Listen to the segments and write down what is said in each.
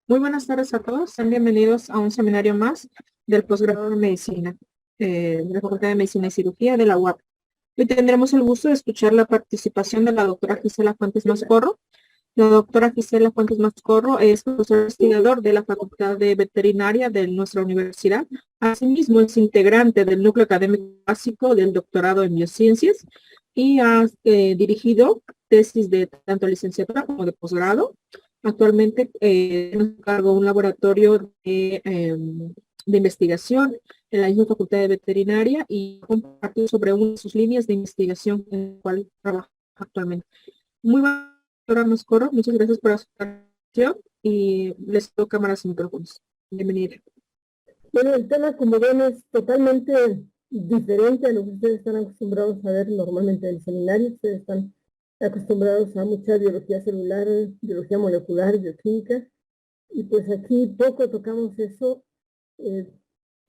Muy buenas tardes a todos. Sean bienvenidos a un seminario más del posgrado de Medicina, de la Facultad de Medicina y Cirugía de la UAP. Hoy tendremos el gusto de escuchar la participación de la doctora Gisela Fuentes Mascorro. La doctora Gisela Fuentes Mascorro es profesor investigador de la Facultad de Veterinaria de nuestra universidad. Asimismo, es integrante del núcleo académico básico del doctorado en biociencias y ha dirigido tesis de tanto licenciatura como de posgrado. Actualmente nos encargó un laboratorio de investigación en la misma Facultad de Veterinaria y compartió sobre una de sus líneas de investigación en la cual trabaja actualmente. Muy buena, doctora Mascorro, muchas gracias por su participación y les doy cámaras y micrófonos. Bienvenida. Bueno, el tema, como ven, es totalmente diferente a lo que ustedes están acostumbrados a ver normalmente en el seminario. Ustedes están acostumbrados a mucha biología celular, biología molecular, bioquímica, y pues aquí poco tocamos eso, eh,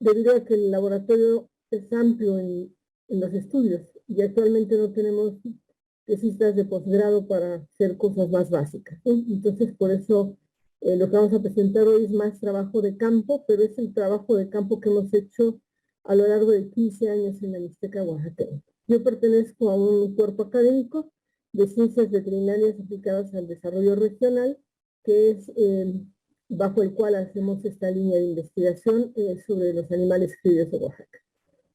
debido a que el laboratorio es amplio en los estudios, y actualmente no tenemos tesistas de posgrado para hacer cosas más básicas, ¿no? Entonces, por eso lo que vamos a presentar hoy es más trabajo de campo, pero es el trabajo de campo que hemos hecho a lo largo de 15 años en la Mixteca oaxaqueña. Yo pertenezco a un cuerpo académico de ciencias veterinarias aplicadas al desarrollo regional, que es bajo el cual hacemos esta línea de investigación sobre los animales criollos de Oaxaca.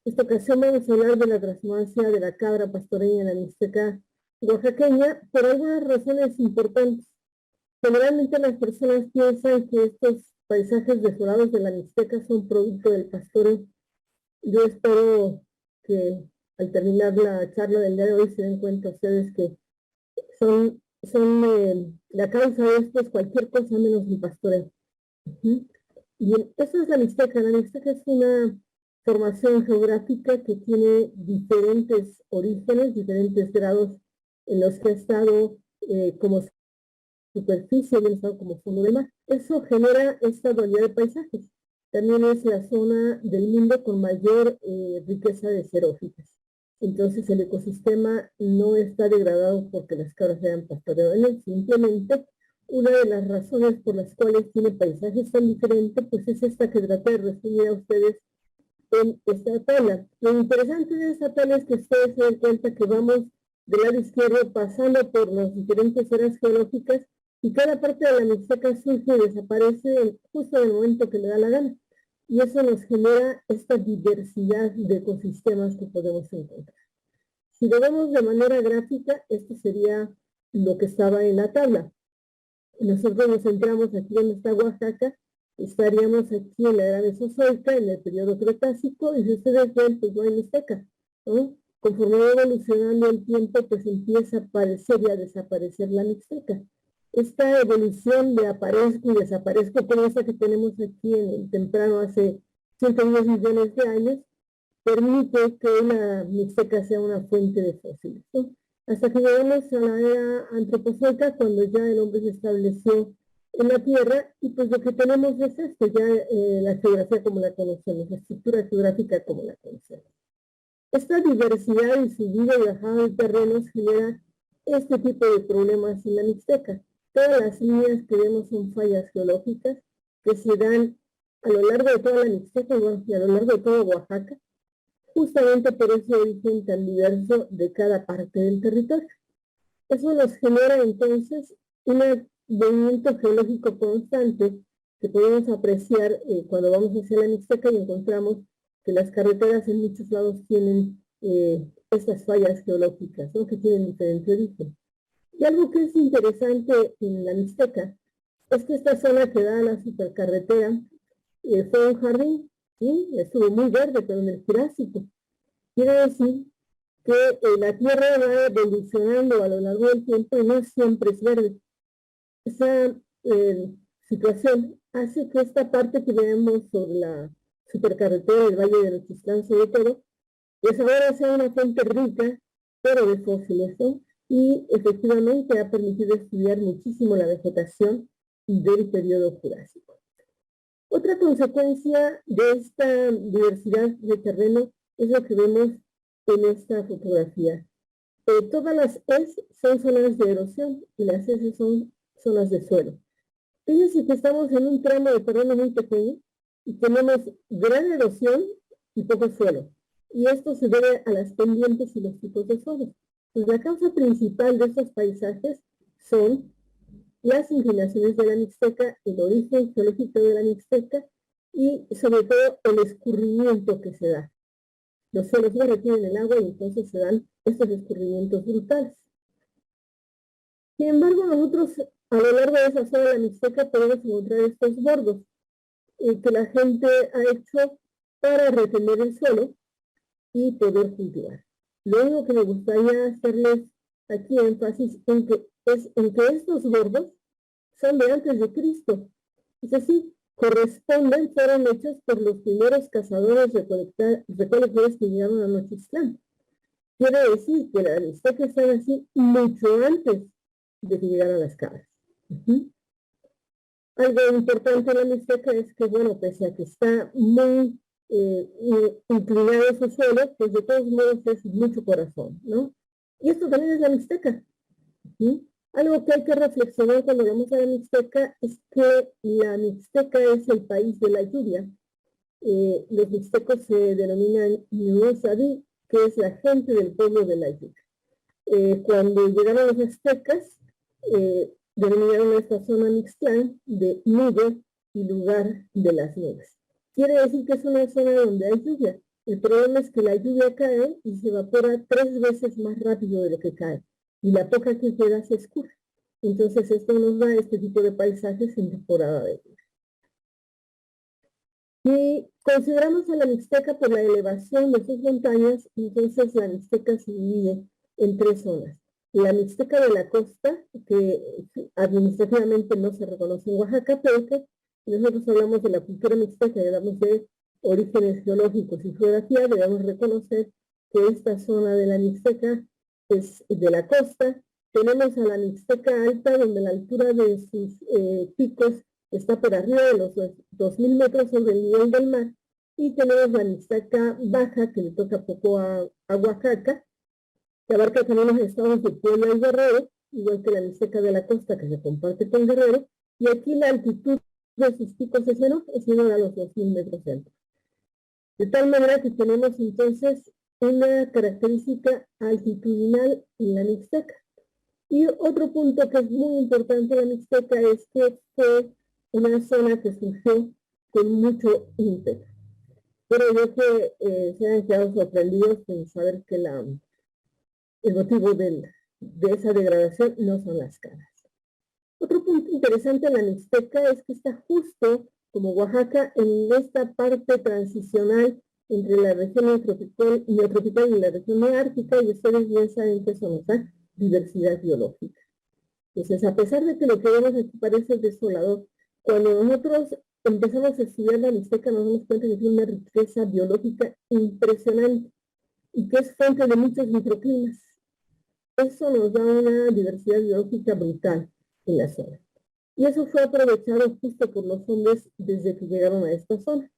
En esta ocasión vamos a hablar de la transhumancia de la cabra pastoreña en la Mixteca oaxaqueña por algunas razones importantes. Generalmente las personas piensan que estos paisajes desolados de la Mixteca son producto del pastoreo. Yo espero que al terminar la charla del día de hoy se den cuenta ustedes que la causa de esto es cualquier cosa menos el pastoreo. Bien, eso es la Mixteca. La Mixteca es una formación geográfica que tiene diferentes orígenes, diferentes grados en los que ha estado como superficie y ha estado como fondo de mar. Eso genera esta dualidad de paisajes. También es la zona del mundo con mayor riqueza de xerófitas. Entonces el ecosistema no está degradado porque las cabras hayan pastoreado en él, simplemente una de las razones por las cuales tiene paisajes tan diferentes, pues es esta que traté de resumir a ustedes en esta tabla. Lo interesante de esta tabla es que ustedes se dan cuenta que vamos del lado izquierdo pasando por las diferentes eras geológicas y cada parte de la Mixteca surge y desaparece justo en el momento que le da la gana. Y eso nos genera esta diversidad de ecosistemas que podemos encontrar. Si lo vemos de manera gráfica, esto sería lo que estaba en la tabla. Nosotros nos centramos aquí donde está Oaxaca, estaríamos aquí en la era mesozoica, en el periodo cretácico, y si ustedes ven, pues no hay Mixteca, ¿no? Conforme va evolucionando el tiempo, pues empieza a aparecer y a desaparecer la Mixteca. Esta evolución de aparezco y desaparezco, como esta que tenemos aquí en el temprano hace 110 millones de años, permite que una Mixteca sea una fuente de fósiles, ¿no? Hasta que llegamos a la era antropozoica, cuando ya el hombre se estableció en la Tierra, y pues lo que tenemos es esto, ya la geografía como la conocemos, la estructura geográfica como la conocemos. Esta diversidad y subida y bajada de terrenos genera este tipo de problemas en la Mixteca. Todas las líneas que vemos son fallas geológicas que se dan a lo largo de toda la Mixteca y a lo largo de todo Oaxaca, justamente por ese origen tan diverso de cada parte del territorio. Eso nos genera entonces un movimiento geológico constante que podemos apreciar cuando vamos hacia la Mixteca y encontramos que las carreteras en muchos lados tienen estas fallas geológicas, ¿no? Que tienen diferente origen. Y algo que es interesante en la Mixteca es que esta zona que da a la supercarretera fue un jardín, ¿sí? Estuvo muy verde, pero en el Jurásico. Quiere decir que la Tierra va evolucionando a lo largo del tiempo y no siempre es verde. Esa situación hace que esta parte que vemos sobre la supercarretera del Valle de Nochistlán, sobre todo, pues ahora sea una fuente rica, pero de fósiles, ¿no? Y efectivamente ha permitido estudiar muchísimo la vegetación del periodo Jurásico. Otra consecuencia de esta diversidad de terreno es lo que vemos en esta fotografía. Todas las S son zonas de erosión y las S son zonas de suelo. Fíjense que estamos en un tramo de terreno muy pequeño y tenemos gran erosión y poco suelo. Y esto se debe a las pendientes y los tipos de suelos. Pues la causa principal de estos paisajes son las inclinaciones de la Mixteca, el origen geológico de la Mixteca y sobre todo el escurrimiento que se da. Los suelos no retienen el agua y entonces se dan estos escurrimientos brutales. Sin embargo, nosotros a lo largo de esa zona de la Mixteca podemos encontrar estos bordos que la gente ha hecho para retener el suelo y poder cultivar. Lo único que me gustaría hacerles aquí énfasis es en que estos bordos son de antes de Cristo. Es decir, fueron hechos por los primeros cazadores recolectores que llegaron a Nochistlán. Quiere decir que la Mixteca estaba así mucho antes de que llegaran las cabras. Algo importante en la Mixteca es que, bueno, pese a que está muy inclinado su suelo, pues de todos modos es mucho corazón, ¿no? Y esto también es la Mixteca. Algo que hay que reflexionar cuando vamos a la Mixteca es que la Mixteca es el país de la lluvia. Los mixtecos se denominan Ñuusabi, que es la gente del pueblo de la lluvia. Cuando llegaron los aztecas, denominaron a esta zona Mixtlán de nube y lugar de las nubes. Quiere decir que es una zona donde hay lluvia. El problema es que la lluvia cae y se evapora 3 veces más rápido de lo que cae. Y la poca que queda se escurre. Entonces esto nos da este tipo de paisajes en temporada de lluvia. Y consideramos a la Mixteca por la elevación de sus montañas, entonces la Mixteca se divide en 3 zonas. La Mixteca de la costa, que administrativamente no se reconoce en Oaxaca, pero que nosotros hablamos de la cultura mixteca y hablamos de orígenes geológicos y geografía, debemos reconocer que esta zona de la Mixteca es de la costa. Tenemos a la Mixteca alta, donde la altura de sus picos está por arriba de los 2.000 metros sobre el nivel del mar, y tenemos la Mixteca baja, que le toca poco a Oaxaca, que abarca también los estados de Puebla y Guerrero, igual que la Mixteca de la costa, que se comparte con Guerrero, y aquí la altitud de sus picos es menor a los 2.000 metros de altura. De tal manera que tenemos entonces una característica altitudinal en la Mixteca. Y otro punto que es muy importante en la Mixteca es que fue una zona que surgió con mucho ímpetu. Pero yo que se han quedado sorprendidos en saber que el motivo de esa degradación no son las caras. Otro punto interesante en la Mixteca es que está justo como Oaxaca en esta parte transicional entre la región neotropical y la región neártica, y ustedes bien saben que eso nos da diversidad biológica. Entonces, a pesar de que lo que vemos aquí parece desolador, cuando nosotros empezamos a estudiar la Mixteca nos damos cuenta que tiene una riqueza biológica impresionante y que es fuente de muchos microclimas. Eso nos da una diversidad biológica brutal en la zona. Y eso fue aprovechado justo por los hombres desde que llegaron a esta zona.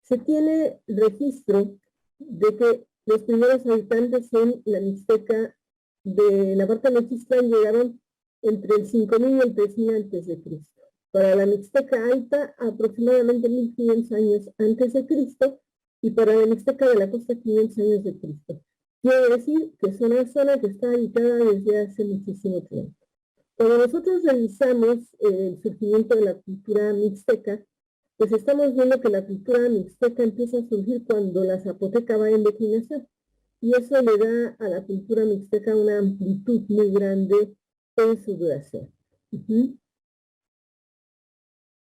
Se tiene registro de que los primeros habitantes en la Mixteca de la parte de Nochistlán llegaron entre el 5.000 y el 3.000 antes de Cristo. Para la Mixteca alta, aproximadamente 1.500 años antes de Cristo, y para la Mixteca de la costa, 500 años de Cristo. Quiere decir que es una zona que está habitada desde hace muchísimo tiempo. Cuando nosotros revisamos el surgimiento de la cultura mixteca, pues estamos viendo que la cultura mixteca empieza a surgir cuando la zapoteca va en declinación. Y eso le da a la cultura mixteca una amplitud muy grande en su duración.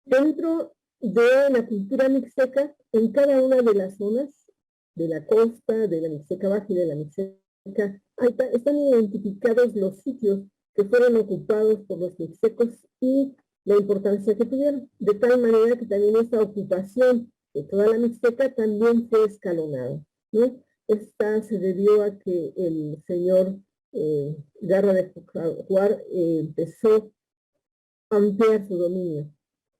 Dentro de la cultura mixteca, en cada una de las zonas, de la costa, de la Mixteca baja y de la Mixteca alta, están identificados los sitios que fueron ocupados por los mixtecos y la importancia que tuvieron, de tal manera que también esta ocupación de toda la Mixteca también fue escalonada, ¿no? Esta se debió a que el señor Garra de Juar empezó a ampliar su dominio.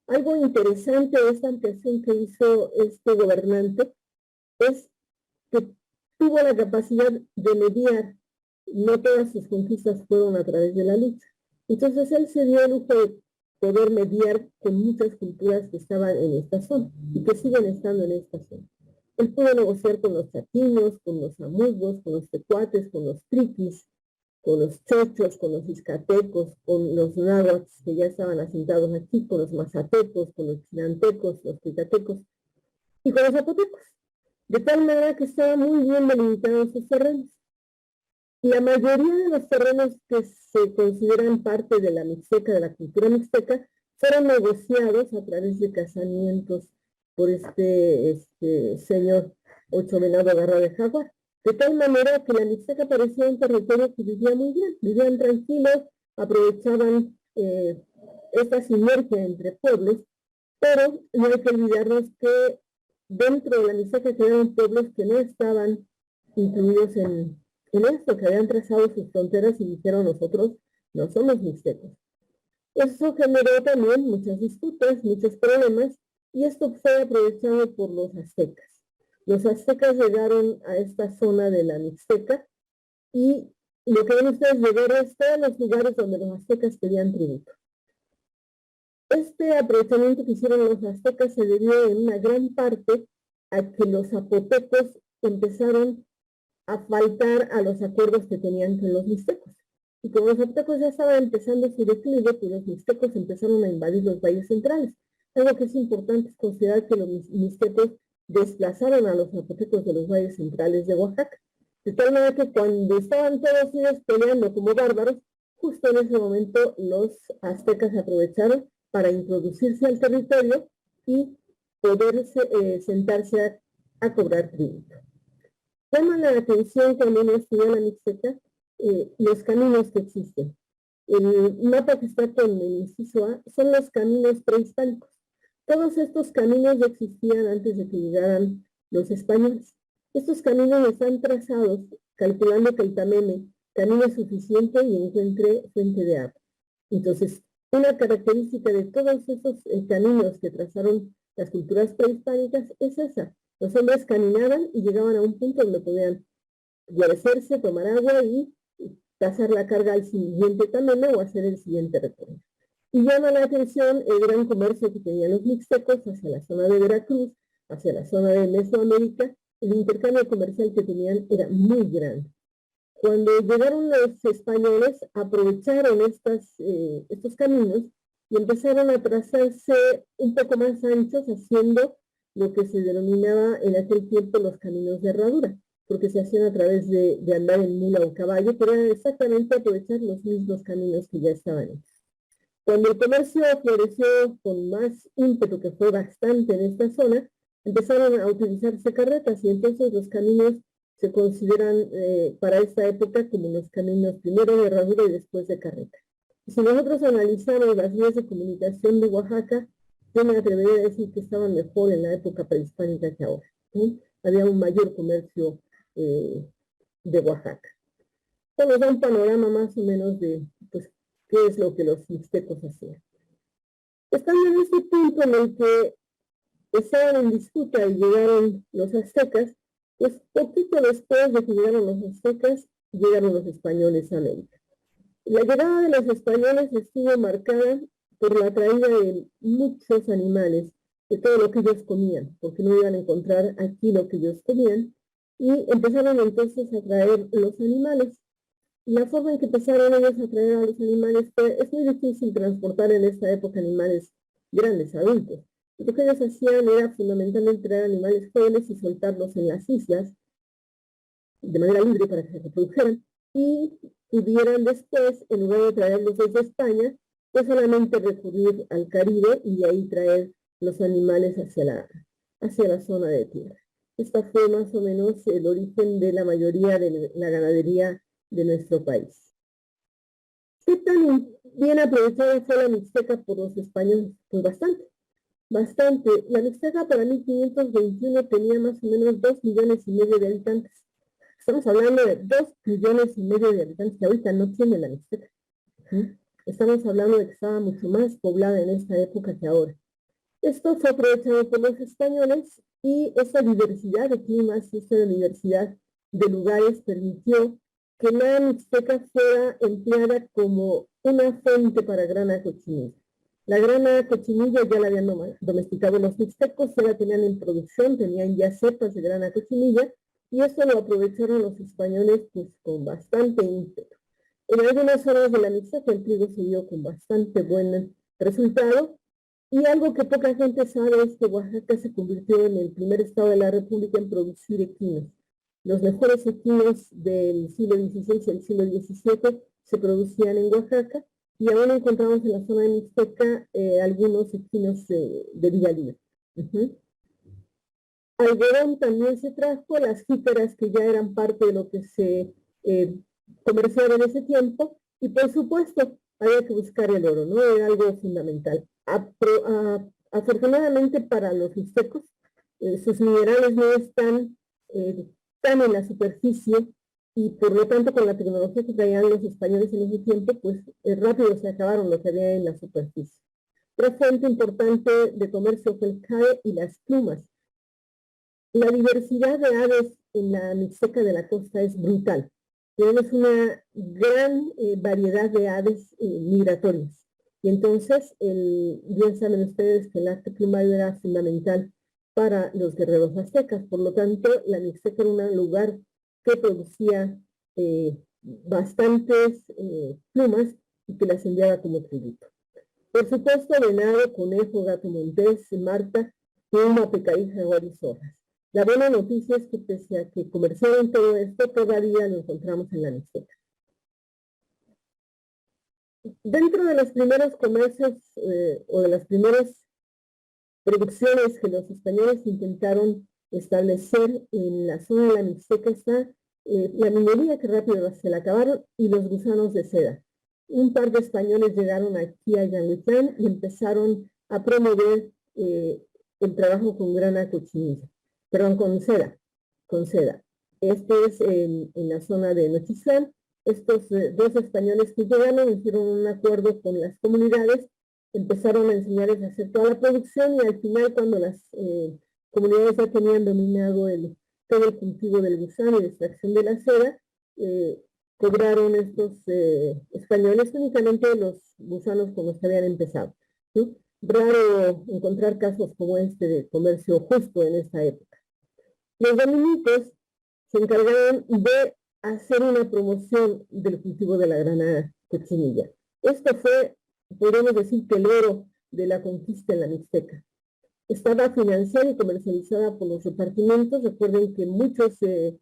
Algo interesante de esta ampliación que hizo este gobernante es que tuvo la capacidad de mediar. No todas sus conquistas fueron a través de la lucha. Entonces él se dio el lujo de poder mediar con muchas culturas que estaban en esta zona y que siguen estando en esta zona. Él pudo negociar con los chatinos, con los amuzgos, con los tecuates, con los triquis, con los chochos, con los izcatecos, con los náhuatl que ya estaban asentados aquí, con los mazatecos, con los chinantecos, los tecatecos y con los zapotecos. De tal manera que estaban muy bien delimitados sus terrenos. La mayoría de los terrenos que se consideran parte de la mixteca, de la cultura mixteca, fueron negociados a través de casamientos por este señor Ocho Venado Garra de Jaguar. De tal manera que la mixteca parecía un territorio que vivía muy bien, vivían tranquilos, aprovechaban esta sinergia entre pueblos, pero no hay que olvidarnos que dentro de la mixteca quedaron pueblos que no estaban incluidos en esto, que habían trazado sus fronteras y dijeron nosotros no somos mixtecos. Eso generó también muchas disputas, muchos problemas, y esto fue aprovechado por los aztecas. Los aztecas llegaron a esta zona de la mixteca y lo que ven ustedes de ver es todos los lugares donde los aztecas pedían tributo. Este aprovechamiento que hicieron los aztecas se debió en una gran parte a que los zapotecos empezaron a faltar a los acuerdos que tenían con los mixtecos. Y como los zapotecos ya estaban empezando su declive, pues los mixtecos empezaron a invadir los valles centrales. Algo que es importante es considerar que los mixtecos desplazaron a los zapotecos de los valles centrales de Oaxaca. De tal manera que cuando estaban todos ellos peleando como bárbaros, justo en ese momento los aztecas aprovecharon para introducirse al territorio y poder sentarse a cobrar tributo. Llama la atención cuando uno estudia la mixteca los caminos que existen. El mapa que está con el inciso A son los caminos prehispánicos. Todos estos caminos ya existían antes de que llegaran los españoles. Estos caminos están trazados calculando que el Tameme camine suficiente y encuentre fuente de agua. Entonces, una característica de todos esos caminos que trazaron las culturas prehispánicas es esa. Los hombres caminaban y llegaban a un punto donde podían guarecerse, tomar agua y pasar la carga al siguiente Tameme o hacer el siguiente recorrido. Y llama la atención el gran comercio que tenían los mixtecos hacia la zona de Veracruz, hacia la zona de Mesoamérica. El intercambio comercial que tenían era muy grande. Cuando llegaron los españoles, aprovecharon estos caminos y empezaron a trazarse un poco más anchos, haciendo lo que se denominaba en aquel tiempo los caminos de herradura, porque se hacían a través de andar en mula o caballo, pero era exactamente aprovechar los mismos caminos que ya estaban hechos. Cuando el comercio floreció con más ímpetu, que fue bastante en esta zona, empezaron a utilizarse carretas y entonces los caminos se consideran para esta época como los caminos primero de herradura y después de carreta. Y si nosotros analizamos las vías de comunicación de Oaxaca, yo me atrevería a decir que estaban mejor en la época prehispánica que ahora. Había un mayor comercio de Oaxaca. Esto nos da un panorama más o menos de pues, qué es lo que los mixtecos hacían. Estando en este punto en el que estaban en disputa y llegaron los aztecas, pues poquito después de que llegaron los aztecas, llegaron los españoles a América. La llegada de los españoles estuvo marcada por la traída de muchos animales, de todo lo que ellos comían, porque no iban a encontrar aquí lo que ellos comían, y empezaron entonces a traer los animales. La forma en que empezaron ellos a traer a los animales es muy difícil transportar en esta época animales grandes, adultos. Lo que ellos hacían era fundamentalmente traer animales jóvenes y soltarlos en las islas de manera libre para que se reprodujeran y pudieran después, en lugar de traerlos desde España, pues solamente recurrir al Caribe y de ahí traer los animales hacia la zona de tierra. Esta fue más o menos el origen de la mayoría de la ganadería de nuestro país. ¿Qué tan bien aprovechada fue la mixteca por los españoles? Pues bastante. La mixteca para 1521 tenía más o menos 2,5 millones de habitantes. Estamos hablando de 2,5 millones de habitantes que ahorita no tiene la mixteca. Estamos hablando de que estaba mucho más poblada en esta época que ahora. Esto fue aprovechado por los españoles y esa diversidad de climas y esta diversidad de lugares permitió que la mixteca fuera empleada como una fuente para grana cochinilla. La grana cochinilla ya la habían domesticado los mixtecos, ya la tenían en producción, tenían ya cepas de grana cochinilla, y eso lo aprovecharon los españoles pues con bastante ímpetu. En algunas zonas de la Mixteca el trigo se dio con bastante buen resultado, y algo que poca gente sabe es que Oaxaca se convirtió en el primer estado de la República en producir equinos. Los mejores equinos del siglo XVI y el siglo XVII se producían en Oaxaca, y aún encontramos en la zona de Mixteca algunos equinos de Villalía. Algodón también se trajo, las jícaras que ya eran parte de lo que se comerciaba en ese tiempo, y por supuesto había que buscar el oro, ¿no? Era algo fundamental. Afortunadamente para los mixtecos, sus minerales no están tan en la superficie, y por lo tanto con la tecnología que traían los españoles en ese tiempo, pues rápido se acabaron lo que había en la superficie. Otra fuente importante de comercio fue el CAE y las plumas. La diversidad de aves en la Mixteca de la costa es brutal. Tenemos una gran variedad de aves migratorias. Y entonces, bien saben ustedes que el arte plumario era fundamental para los guerreros aztecas. Por lo tanto, la Mixteca era un lugar que producía bastantes plumas y que las enviaba como tributo. Por supuesto, venado, conejo, gato montés, marta, puma, pecarija, guarizorras. La buena noticia es que pese a que comerciaron todo esto, todavía lo encontramos en la Mixteca. Dentro de los primeros comercios o de las primeras producciones que los españoles intentaron establecer en la zona de la Mixteca está la minería, que rápido se la acabaron, y los gusanos de seda. Un par de españoles llegaron aquí a Yanguitlán y empezaron a promover el trabajo con grana cochinilla. Perdón, con seda. Esto es en la zona de Nochistlán. Estos dos españoles que llegaron hicieron un acuerdo con las comunidades, empezaron a enseñarles a hacer toda la producción, y al final, cuando las comunidades ya tenían dominado todo el cultivo del gusano y la extracción de la seda, cobraron estos españoles únicamente los gusanos con los que habían empezado, ¿sí? Raro encontrar casos como este de comercio justo en esta época. Los dominicos se encargaron de hacer una promoción del cultivo de la grana cochinilla. Esto fue, podríamos decir, que el oro de la conquista en la Mixteca. Estaba financiada y comercializada por los repartimientos. Recuerden que muchos de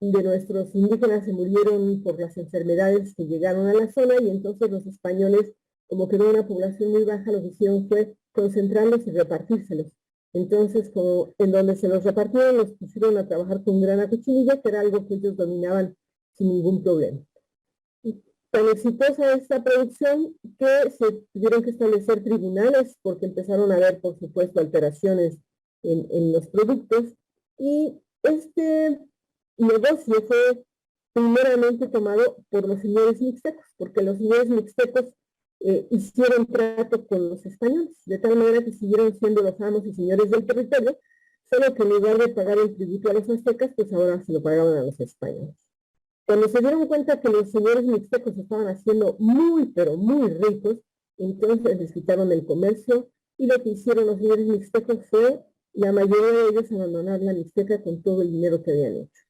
nuestros indígenas se murieron por las enfermedades que llegaron a la zona, y entonces los españoles, como quedó una población muy baja, lo que hicieron fue concentrarlos y repartírselos. Entonces, como en donde se los repartieron, los pusieron a trabajar con grana cochinilla, que era algo que ellos dominaban sin ningún problema. Tan exitosa esta producción que se tuvieron que establecer tribunales, porque empezaron a haber, por supuesto, alteraciones en los productos, y este negocio fue primeramente tomado por los señores mixtecos, porque los señores mixtecos hicieron trato con los españoles, de tal manera que siguieron siendo los amos y señores del territorio, solo que en lugar de pagar el tributo a los aztecas, pues ahora se lo pagaban a los españoles. Cuando se dieron cuenta que los señores mixtecos estaban haciendo muy, pero muy ricos, entonces les quitaron el comercio, y lo que hicieron los señores mixtecos fue, la mayoría de ellos, abandonar la Mixteca con todo el dinero que habían hecho.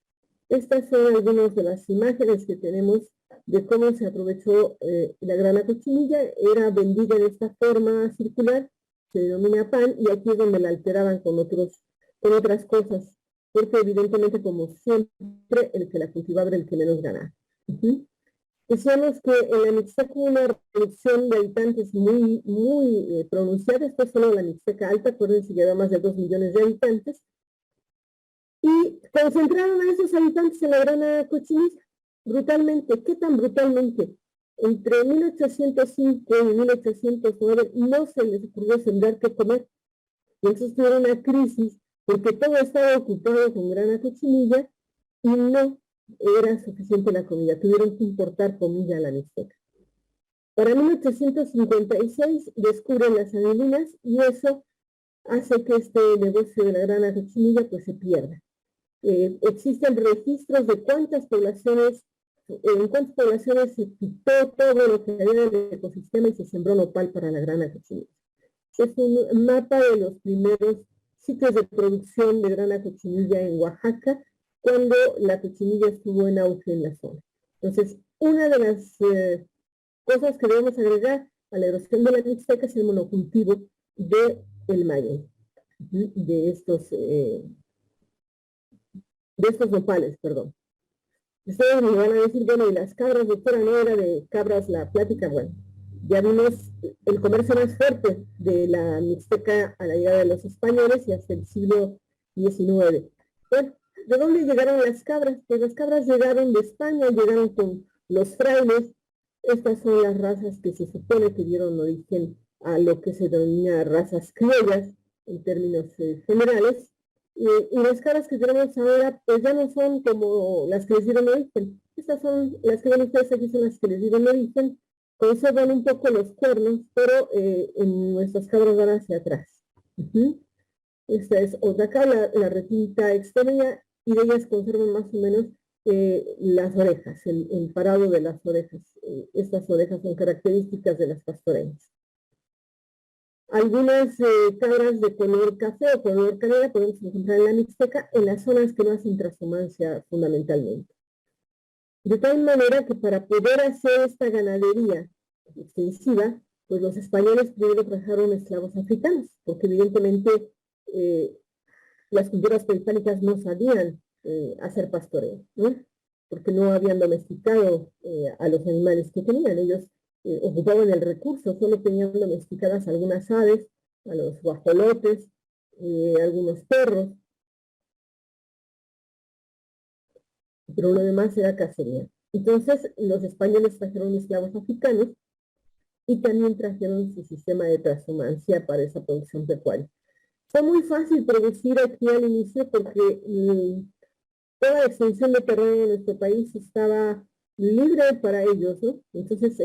Estas son algunas de las imágenes que tenemos de cómo se aprovechó la grana cochinilla. Era vendida de esta forma circular, se denomina pan, y aquí es donde la alteraban con otras cosas, porque evidentemente, como siempre, el que la cultivaba era el que menos ganaba. Decíamos que en la Mixteca hubo una reducción de habitantes muy, muy pronunciada. Esto es solo la Mixteca alta, acuérdense, llegó a más de 2 millones de habitantes, y concentraron a esos habitantes en la grana cochinilla, brutalmente. ¿Qué tan brutalmente? Entre 1805 y 1809 no se les ocurrió sembrar qué comer, y entonces tuvieron una crisis, porque todo estaba ocupado con grana cochinilla, y no era suficiente la comida, tuvieron que importar comida a la Mixteca. Para 1856 descubren las anilinas, y eso hace que este negocio de la grana cochinilla pues se pierda. Existen registros de cuántas poblaciones en cuántas poblaciones se quitó todo lo que había en el ecosistema y se sembró nopal para la grana cochinilla. Es un mapa de los primeros sitios de producción de grana cochinilla en Oaxaca, cuando la cochinilla estuvo en auge en la zona. Entonces, una de las cosas que debemos agregar a la erosión de la Mixteca es el monocultivo del maguey, de estos nopales, perdón. Ustedes me van a decir, bueno, y las cabras, doctora, no era de cabras la plática. Bueno, ya vimos el comercio más fuerte de la Mixteca a la llegada de los españoles y hasta el siglo XIX. Bueno, ¿de dónde llegaron las cabras? Pues las cabras llegaron de España, llegaron con los frailes. Estas son las razas que se supone que dieron origen a lo que se denomina razas criollas en términos generales. Y las cabras que tenemos ahora, pues ya no son como las que les dieron origen. Estas son las que ven ustedes aquí, son las que les dieron origen. Conservan un poco los cuernos, pero en nuestras cabras van hacia atrás. Esta es otra cabra, la retinta externa, y de ellas conservan más o menos las orejas, el parado de las orejas. Estas orejas son características de las pastoreñas. Algunas cabras de color café o color canela podemos encontrar en la Mixteca en las zonas que no hacen transhumancia fundamentalmente. De tal manera que para poder hacer esta ganadería extensiva, pues los españoles primero trajeron esclavos africanos, porque evidentemente las culturas prehispánicas no sabían hacer pastoreo, ¿no? Porque no habían domesticado a los animales que tenían. Ellos ocupaban el recurso, solo tenían domesticadas algunas aves, a los guajolotes, algunos perros, pero lo demás era cacería. Entonces los españoles trajeron esclavos africanos y también trajeron su sistema de transhumancia para esa producción pecuaria. Fue muy fácil producir aquí al inicio porque toda la extensión de terreno de nuestro país estaba libre para ellos, ¿no? Entonces,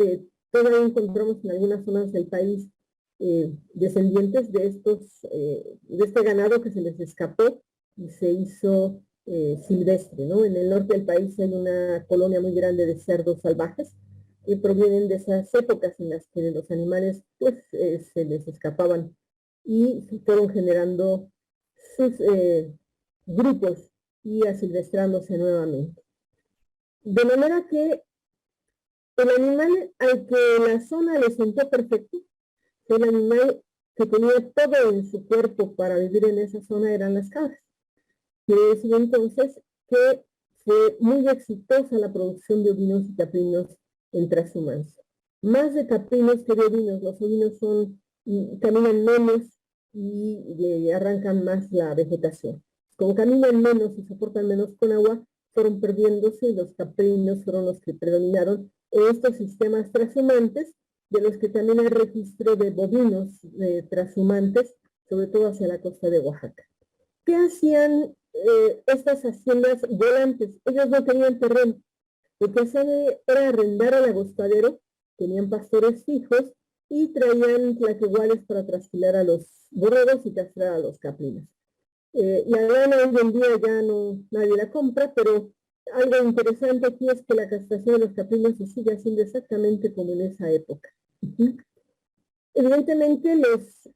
todavía encontramos en algunas zonas del país descendientes de este ganado que se les escapó y se hizo silvestre, ¿no? En el norte del país hay una colonia muy grande de cerdos salvajes que provienen de esas épocas en las que los animales, pues, se les escapaban y se fueron generando sus grupos y asilvestrándose nuevamente. De manera que el animal al que la zona le sentó perfecto, el animal que tenía todo en su cuerpo para vivir en esa zona eran las cabras. Quiere decir entonces que fue muy exitosa la producción de ovinos y caprinos en transhumancia. Más de caprinos que de ovinos. Los ovinos caminan menos y arrancan más la vegetación. Como caminan menos y soportan menos con agua, fueron perdiéndose y los caprinos fueron los que predominaron en estos sistemas transhumantes, de los que también hay registro de bovinos transhumantes, sobre todo hacia la costa de Oaxaca. ¿Qué hacían estas haciendas volantes? Ellos no tenían terreno. Lo que hacían era arrendar al agostadero, tenían pastores fijos y traían tlaquehuales para trasquilar a los borregos y castrar a los caprinos. La lana hoy en día ya nadie la compra, pero algo interesante aquí es que la castración de los caprinos se sigue haciendo exactamente como en esa época. Evidentemente los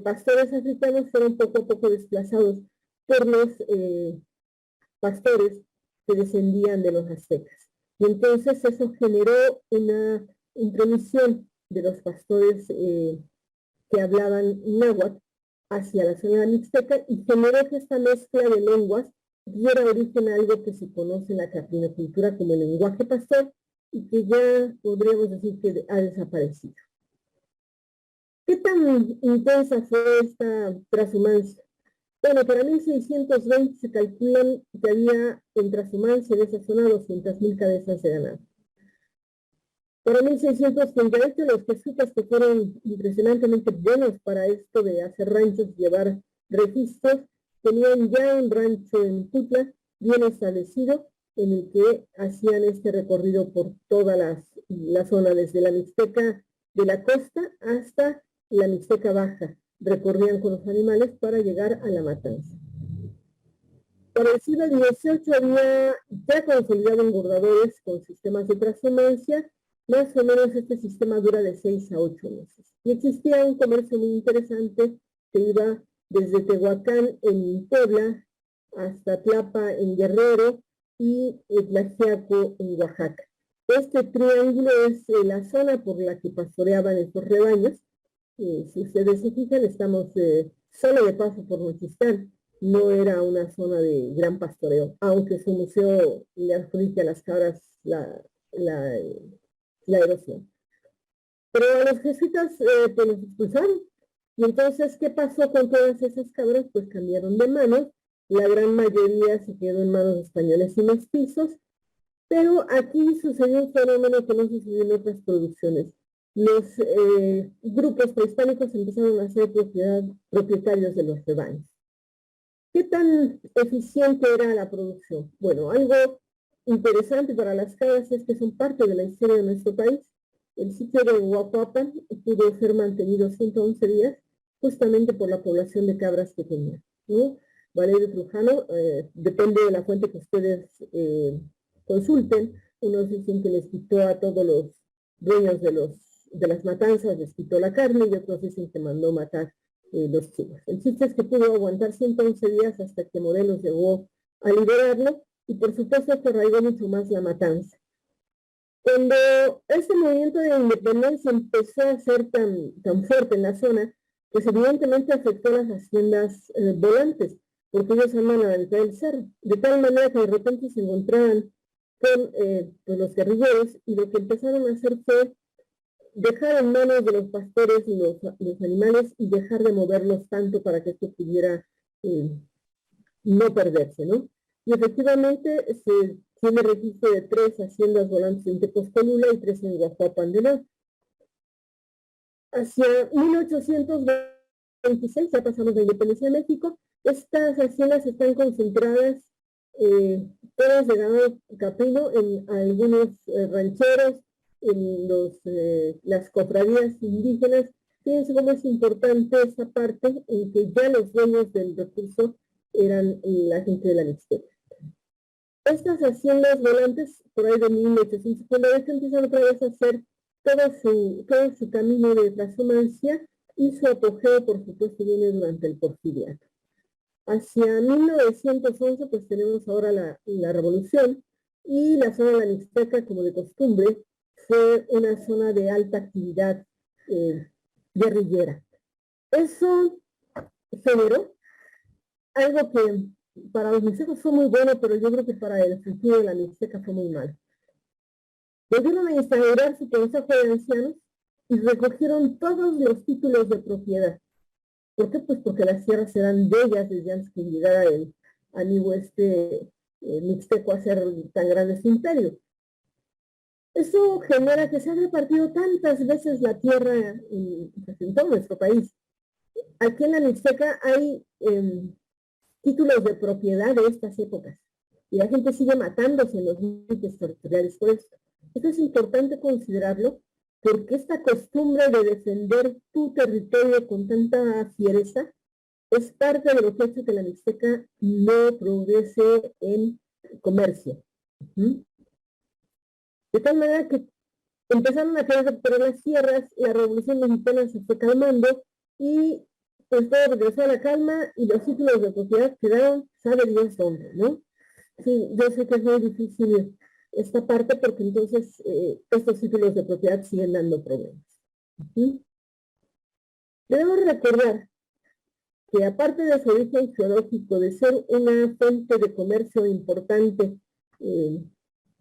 pastores africanos fueron poco a poco desplazados por los pastores que descendían de los aztecas. Y entonces eso generó una intromisión de los pastores que hablaban náhuatl hacia la zona mixteca y generó que esta mezcla de lenguas diera origen a algo que se conoce en la caprinocultura como el lenguaje pastor y que ya podríamos decir que ha desaparecido. ¿Qué tan intensa fue esta transhumancia? Bueno, para 1620 se calculan que había en transhumancia de esa zona 200,000 cabezas de ganado. Para 1638 los jesuitas, que fueron impresionantemente buenos para esto de hacer ranchos y llevar registros, tenían ya un rancho en Tutla bien establecido en el que hacían este recorrido por toda la zona, desde la Mixteca de la costa hasta la Mixteca baja. Recorrían con los animales para llegar a la matanza. Para el siglo XVIII había ya consolidado engordadores con sistemas de transhumancia. Más o menos este sistema dura de 6 a 8 meses. Y existía un comercio muy interesante que iba desde Tehuacán en Puebla hasta Tlapa en Guerrero y Tlaxiaco en Oaxaca. Este triángulo es la zona por la que pastoreaban estos rebaños. Si ustedes se fijan, estamos solo de paso por Nochistlán. No era una zona de gran pastoreo, aunque su museo le adjudica a las cabras la erosión. Pero a los jesuitas pues los expulsaron. Y entonces, ¿qué pasó con todas esas cabras? Pues cambiaron de manos. La gran mayoría se quedó en manos de españoles y mestizos. Pero aquí sucedió un fenómeno que no sucedió en otras producciones. Los grupos prehispánicos empezaron a ser propietarios de los rebaños. ¿Qué tan eficiente era la producción? Bueno, algo interesante para las cabras es que son parte de la historia de nuestro país. El sitio de Huacuapan pudo ser mantenido 111 días justamente por la población de cabras que tenía, ¿no? Valerio Trujano, depende de la fuente que ustedes consulten. Unos dicen que les quitó a todos los dueños de las matanzas, les quitó la carne, y otros dicen que mandó matar los chivos. El chiste es que pudo aguantar 111 días hasta que Morelos llegó a liberarlo, y por supuesto que arraigó mucho más la matanza. Cuando este movimiento de independencia empezó a ser tan fuerte en la zona, pues evidentemente afectó a las haciendas volantes, porque ellos andan a la mitad del cerro, de tal manera que de repente se encontraban con pues los guerrilleros, y lo que empezaron a hacer fue dejar en manos de los pastores los animales y dejar de moverlos tanto para que esto pudiera no perderse, ¿no? Y efectivamente se tiene registro de 3 haciendas volantes en Tepozcolula y 3 en Guajuapan de León. Hacia 1826, ya pasamos la independencia de México, estas haciendas están concentradas, todas de ganado caprino, en algunos rancheros, en las cofradías indígenas. Fíjense cómo es importante esa parte en que ya los dueños del recurso eran la gente de la Mixteca. Estas haciendas volantes, por ahí de 1850, empiezan otra vez a hacer todo su camino de transhumancia, y su apogeo, por supuesto, viene durante el Porfiriato. Hacia 1911, pues tenemos ahora la revolución, y la zona de la Mixteca, como de costumbre, fue una zona de alta actividad guerrillera. Eso generó algo que para los mixtecos fue muy bueno, pero yo creo que para el futuro de la Mixteca fue muy malo. Volvieron a instaurar su consejo de ancianos y recogieron todos los títulos de propiedad. ¿Por qué? Pues porque las tierras eran de ellas desde antes que llegara el amigo mixteco a ser tan grande su imperio. Eso genera que se ha repartido tantas veces la tierra en todo nuestro país. Aquí en la Mixteca hay títulos de propiedad de estas épocas, y la gente sigue matándose en los límites territoriales por esto. Esto es importante considerarlo, porque esta costumbre de defender tu territorio con tanta fiereza es parte de lo que ha hecho que la Mixteca no progrese en comercio. De tal manera que empezaron a querer recuperar las tierras, la Revolución Mexicana se fue calmando, y pues todo regresó a la calma, y los títulos de propiedad quedaron, sabe Dios dónde, ¿no? Sí, yo sé que es muy difícil esta parte, porque entonces estos títulos de propiedad siguen dando problemas. Debemos recordar que, aparte de su origen geológico, de ser una fuente de comercio importante,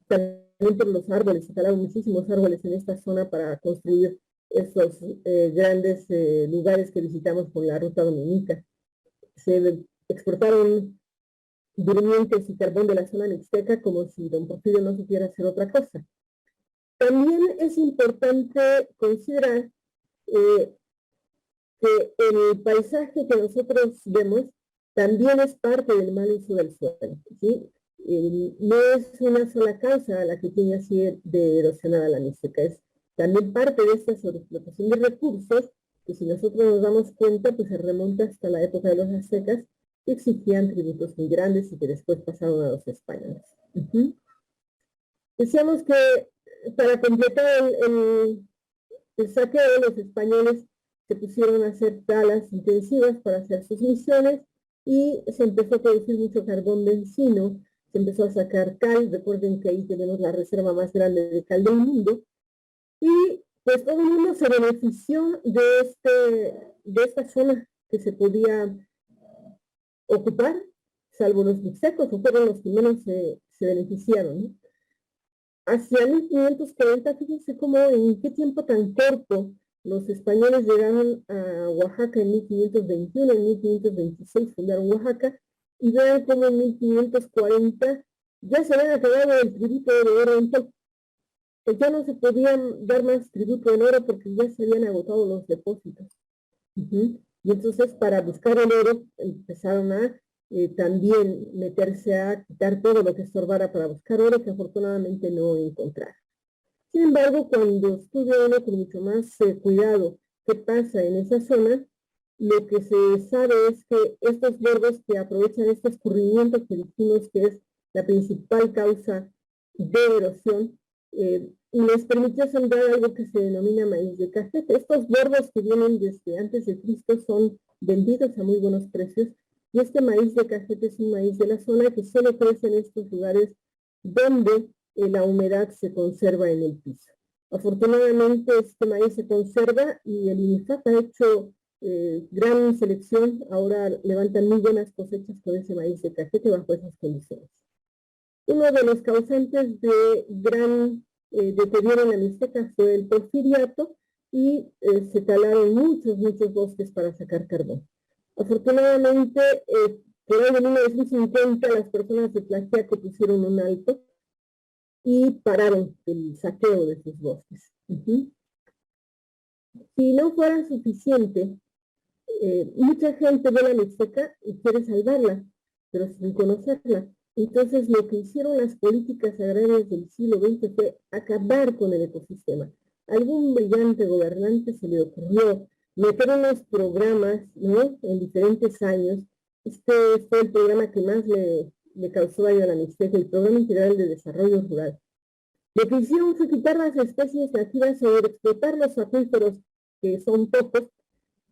también por los árboles, se talaron muchísimos árboles en esta zona para construir estos grandes lugares que visitamos por la ruta dominica. Se exportaron durmientes y carbón de la zona mixteca como si don Porfirio no supiera hacer otra cosa. También es importante considerar que el paisaje que nosotros vemos también es parte del mal uso del suelo, ¿sí? No es una sola causa la que tiene así de erosionada la Mixteca, es también parte de esta sobreexplotación de recursos, que si nosotros nos damos cuenta, pues se remonta hasta la época de los aztecas, que exigían tributos muy grandes y que después pasaron a los españoles. Decíamos que para completar el saqueo, los españoles se pusieron a hacer talas intensivas para hacer sus misiones y se empezó a producir mucho carbón de encino, se empezó a sacar cal. Recuerden que ahí tenemos la reserva más grande de cal del mundo, y pues todo el mundo se benefició de esta zona que se podía ocupar, salvo los mixtecos, o fueron los que menos se beneficiaron, ¿no? Hacia 1540, fíjense cómo en qué tiempo tan corto los españoles llegaron a Oaxaca en 1521, en 1526 fundaron Oaxaca, y vean cómo en 1540 ya se habían acabado el tributo de oro en Tolca. Ya no se podían dar más tributo en oro porque ya se habían agotado los depósitos. Y entonces para buscar el oro empezaron a también meterse a quitar todo lo que estorbara para buscar oro, que afortunadamente no encontraron. Sin embargo, cuando estudia uno con mucho más cuidado qué pasa en esa zona, lo que se sabe es que estos bordos que aprovechan este escurrimiento que dijimos que es la principal causa de erosión, les permitió sembrar algo que se denomina maíz de cajete. Estos bordos que vienen desde antes de Cristo son vendidos a muy buenos precios, y este maíz de cajete es un maíz de la zona que solo crece en estos lugares donde la humedad se conserva en el piso. Afortunadamente este maíz se conserva y el INIFAP ha hecho gran selección. Ahora levantan muy buenas cosechas con ese maíz de cajete bajo esas condiciones. Uno de los causantes de gran deterioro en la Mixteca fue el porfiriato, y se talaron muchos bosques para sacar carbón. Afortunadamente, por ahí en 1950 las personas de Tlaxiaco pusieron un alto y pararon el saqueo de sus bosques. Si no fuera suficiente, mucha gente ve la Mixteca y quiere salvarla, pero sin conocerla. Entonces, lo que hicieron las políticas agrarias del siglo XX fue acabar con el ecosistema. A algún brillante gobernante se le ocurrió meter unos programas, ¿no?, en diferentes años. Este fue el programa que más le causó daño a la Mixteca, el Programa Integral de Desarrollo Rural. Lo que hicieron fue quitar las especies nativas, sobreexplotar los acuíferos, que son pocos,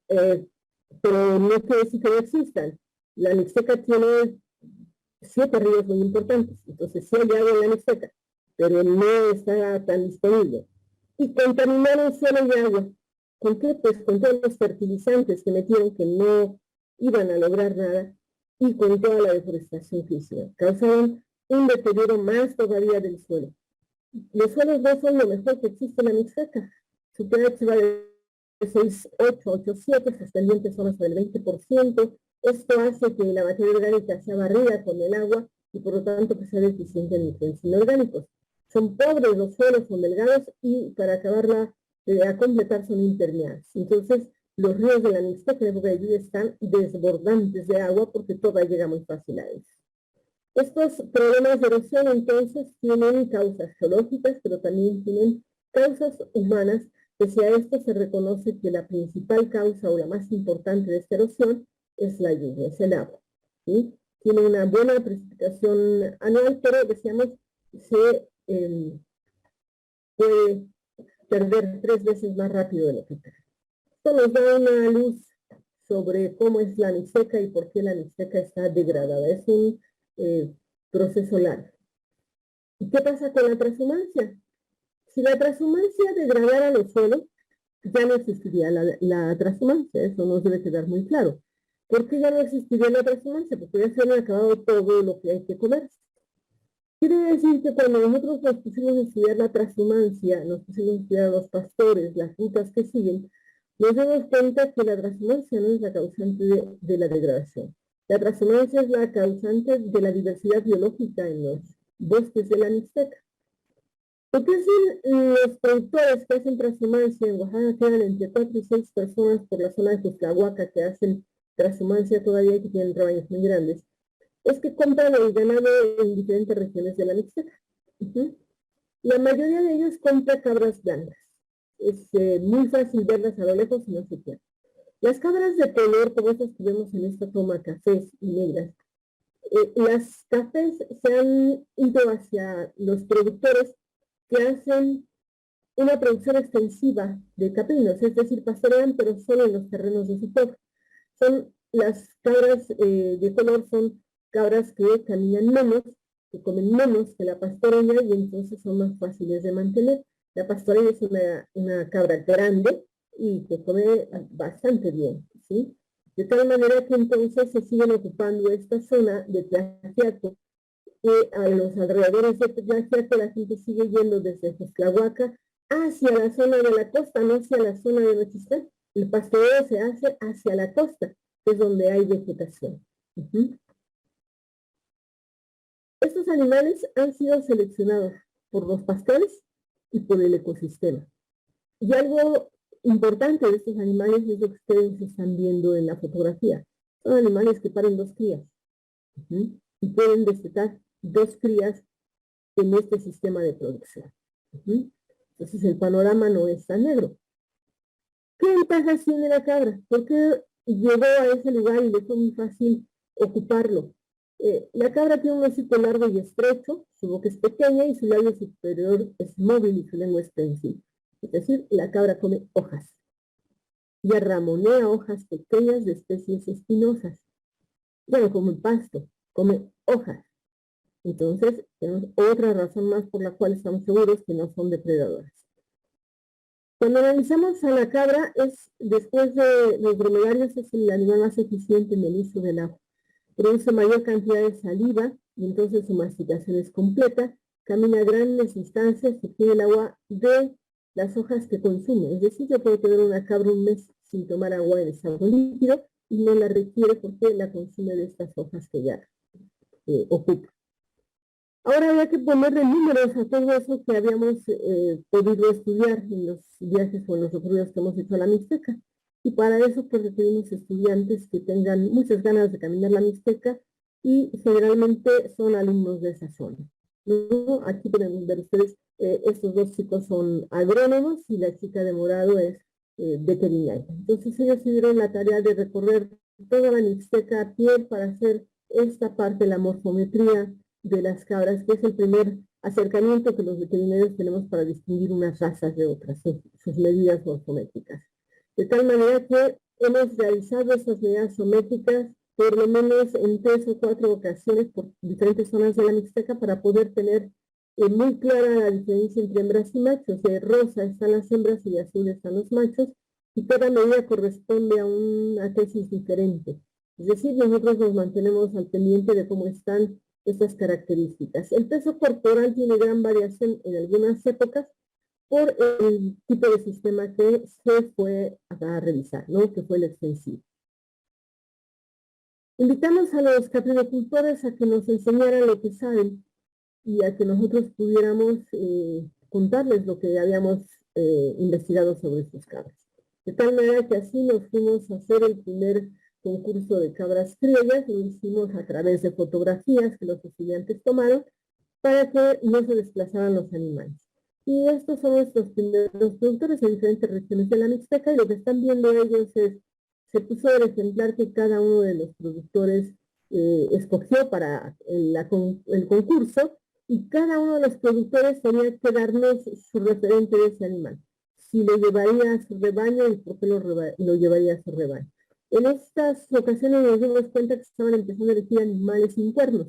pero no quiere decir que no existan. La Mixteca tiene 7 ríos muy importantes, entonces sí hay agua en la Mixteca, pero no está tan disponible. Y contaminaron suelo y agua. ¿Con qué? Pues con todos los fertilizantes que metieron, que no iban a lograr nada, y con toda la deforestación que hicieron. Causaron un deterioro más todavía del suelo. Los suelos no son lo mejor que existe en la Mixteca. Su pH va de 6,8, 8,7, sus pendientes son hasta el 20%. Esto hace que la materia orgánica sea barrida con el agua y por lo tanto que sea deficiente en nutrientes inorgánicos. Son pobres los suelos, son delgados, y para acabarla a completar son impermeables. Entonces los ríos de la Mixteca en época de lluvia están desbordantes de agua porque toda llega muy fácil a ellos. Estos problemas de erosión entonces tienen causas geológicas, pero también tienen causas humanas. Pese a esto se reconoce que la principal causa o la más importante de esta erosión es la lluvia, es el agua, ¿sí? Tiene una buena precipitación anual, pero decíamos se puede perder 3 veces más rápido de lo que cree. Esto nos da una luz sobre cómo es la Mixteca y por qué la Mixteca está degradada. Es un proceso largo. ¿Y qué pasa con la transhumancia? Si la transhumancia degradara los suelos, ya no existiría la transhumancia. Eso nos debe quedar muy claro. ¿Por qué ya no existiría la transhumancia? Porque ya se han acabado todo lo que hay que comer. Quiere decir que cuando nosotros nos pusimos a estudiar la transhumancia, nos pusimos a estudiar a los pastores, las rutas que siguen, nos damos cuenta que la transhumancia no es la causante de la degradación. La transhumancia es la causante de la diversidad biológica en los bosques de la Mixteca. Lo que hacen los productores que hacen transhumancia en Oaxaca, quedan entre 4 y 6 personas por la zona de Cuxtlahuaca que hacen transhumancia todavía, que tienen rebaños muy grandes, es que compran el ganado en diferentes regiones de la Mixteca. La mayoría de ellos compra cabras blancas. Es muy fácil verlas a lo lejos y no se pierden. Las cabras de color, como estas que vemos en esta toma, cafés y negras, las cafés se han ido hacia los productores que hacen una producción extensiva de caprinos, es decir, pastorean pero solo en los terrenos de su pueblo. Las cabras de color son cabras que caminan menos, que comen menos que la pastoreña y entonces son más fáciles de mantener. La pastoreña es una cabra grande y que come bastante bien, ¿sí? De tal manera que entonces se siguen ocupando esta zona de Tlaxiaco, y a los alrededores de Tlaxiaco la gente sigue yendo desde Xtlahuaca hacia la zona de la costa, no hacia la zona de Nochistlán. El pastoreo se hace hacia la costa, que es donde hay vegetación. Estos animales han sido seleccionados por los pastores y por el ecosistema. Y algo importante de estos animales es lo que ustedes están viendo en la fotografía. Son animales que paren 2 crías. Y pueden destetar 2 crías en este sistema de producción. Entonces el panorama no es tan negro. ¿Qué ventajas tiene la cabra? ¿Por qué llegó a ese lugar y le fue muy fácil ocuparlo? La cabra tiene un hocico largo y estrecho, su boca es pequeña y su labio superior es móvil y su lengua es prensil. Es decir, la cabra come hojas. Y ramonea hojas pequeñas de especies espinosas. Ya no come pasto, come hojas. Entonces, tenemos otra razón más por la cual estamos seguros que no son depredadoras. Cuando analizamos a la cabra, después de los dromedarios, es el animal más eficiente en el uso del agua. Produce mayor cantidad de saliva y entonces su masticación es completa, camina a grandes distancias y obtiene el agua de las hojas que consume. Es decir, yo puedo tener una cabra un mes sin tomar agua en estado líquido y no la requiere porque la consume de estas hojas que ya ocupa. Ahora había que ponerle números a todo eso que habíamos podido estudiar en los viajes o en los recorridos que hemos hecho a la Mixteca. Y para eso pues requerimos estudiantes que tengan muchas ganas de caminar la Mixteca y generalmente son alumnos de esa zona, ¿no? Aquí pueden ver ustedes, estos 2 chicos son agrónomos y la chica de morado es veterinaria. Entonces ellos se dieron la tarea de recorrer toda la Mixteca a pie para hacer esta parte de la morfometría de las cabras, que es el primer acercamiento que los veterinarios tenemos para distinguir unas razas de otras, sus medidas morfométricas. De tal manera que hemos realizado estas medidas sométricas por lo menos en 3 o 4 ocasiones por diferentes zonas de la Mixteca para poder tener muy clara la diferencia entre hembras y machos. De rosa están las hembras y de azul están los machos, y cada medida corresponde a una tesis diferente. Es decir, nosotros nos mantenemos al pendiente de cómo están estas características. El peso corporal tiene gran variación en algunas épocas por el tipo de sistema que se fue a revisar, ¿no? Que fue el extensivo. Invitamos a los caprinocultores a que nos enseñaran lo que saben y a que nosotros pudiéramos contarles lo que habíamos investigado sobre sus cabras. De tal manera que así nos fuimos a hacer el primer concurso de cabras criollas, lo hicimos a través de fotografías que los estudiantes tomaron para que no se desplazaran los animales. Y estos son nuestros primeros productores en diferentes regiones de la Mixteca, y lo que están viendo ellos es, se puso el ejemplar que cada uno de los productores escogió para el concurso, y cada uno de los productores tenía que darnos su referente de ese animal. Si lo llevaría a su rebaño y por qué lo llevaría a su rebaño. En estas ocasiones nos dimos cuenta que estaban empezando a elegir animales sin cuernos.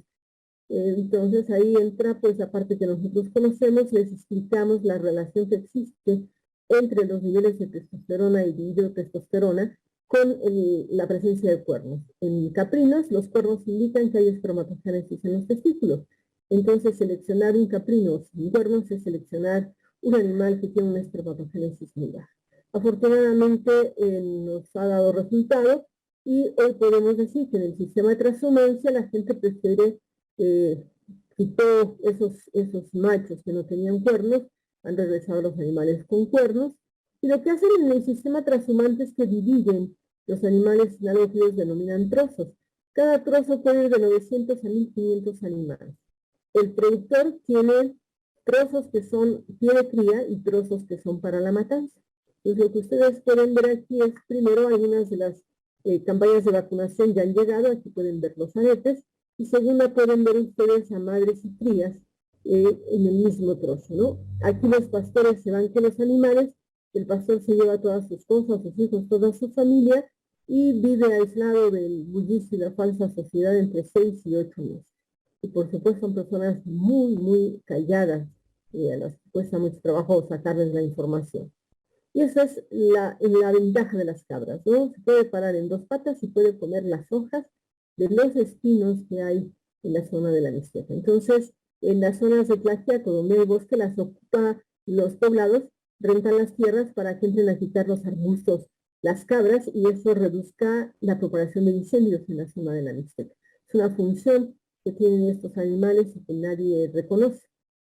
Entonces ahí entra pues la parte que nosotros conocemos, les explicamos la relación que existe entre los niveles de testosterona y dihidrotestosterona con la presencia de cuernos. En caprinos, los cuernos indican que hay espermatogénesis en los testículos. Entonces, seleccionar un caprino sin cuernos es seleccionar un animal que tiene una espermatogénesis muy baja. Afortunadamente nos ha dado resultado y hoy podemos decir que en el sistema de transhumancia la gente prefiere, quitó esos machos que no tenían cuernos, han regresado los animales con cuernos, y lo que hacen en el sistema transhumante es que dividen los animales en algo que ellos denominan trozos. Cada trozo puede ir de 900 a 1500 animales. El productor tiene trozos que son pie de cría y trozos que son para la matanza. Pues lo que ustedes pueden ver aquí es primero algunas de las campañas de vacunación ya han llegado, aquí pueden ver los aretes, y segunda pueden ver ustedes a madres y crías en el mismo trozo, ¿no? Aquí los pastores se van con los animales, el pastor se lleva todas sus cosas, sus hijos, toda su familia, y vive aislado del bullicio y la falsa sociedad entre 6 y 8 meses. Y por supuesto son personas muy, muy calladas, a las que cuesta mucho trabajo sacarles la información. Y esa es la ventaja de las cabras, ¿no? Se puede parar en dos patas y puede comer las hojas de los espinos que hay en la zona de la Mixteca. Entonces, en las zonas de Tlaxiaco, donde hay bosque, las ocupa los poblados, rentan las tierras para que entren a quitar los arbustos, las cabras, y eso reduzca la propagación de incendios en la zona de la Mixteca. Es una función que tienen estos animales y que nadie reconoce.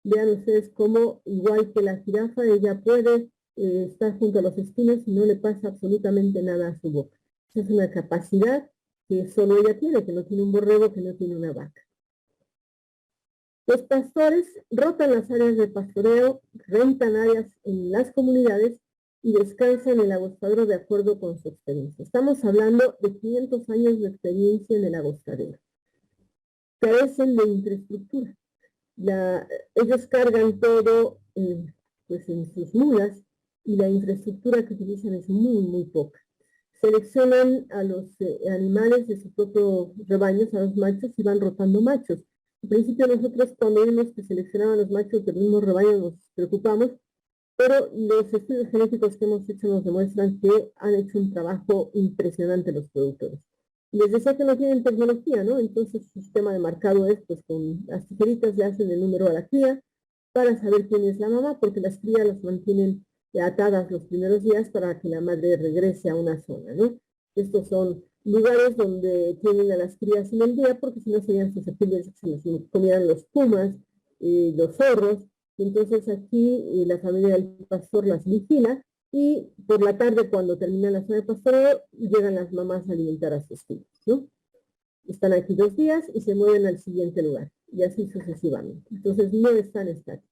Vean ustedes cómo, igual que la jirafa, ella puede estar junto a los espinos y no le pasa absolutamente nada a su boca. Esa es una capacidad que solo ella tiene, que no tiene un borrego, que no tiene una vaca. Los pastores rotan las áreas de pastoreo, rentan áreas en las comunidades y descansan en el agostadero de acuerdo con su experiencia. Estamos hablando de 500 años de experiencia en el agostadero. Carecen de infraestructura. Ellos cargan todo pues en sus mulas y la infraestructura que utilizan es muy, muy poca. Seleccionan a los animales de su propio rebaño, a los machos, y van rotando machos. Al principio nosotros cuando vimos que seleccionaban los machos del mismo rebaño nos preocupamos, pero los estudios genéticos que hemos hecho nos demuestran que han hecho un trabajo impresionante los productores. Les decía que no tienen tecnología, ¿no? Entonces su sistema de marcado es, pues con las tijeritas le hacen el número a la cría para saber quién es la mamá, porque las crías las mantienen atadas los primeros días para que la madre regrese a una zona, ¿no? Estos son lugares donde tienen a las crías en el día, porque si no serían susceptibles de que se les comieran los pumas, los zorros. Entonces aquí la familia del pastor las vigila, y por la tarde, cuando termina la zona de pastoreo, llegan las mamás a alimentar a sus hijos, ¿no? Están aquí 2 días y se mueven al siguiente lugar, y así sucesivamente. Entonces no están estáticos.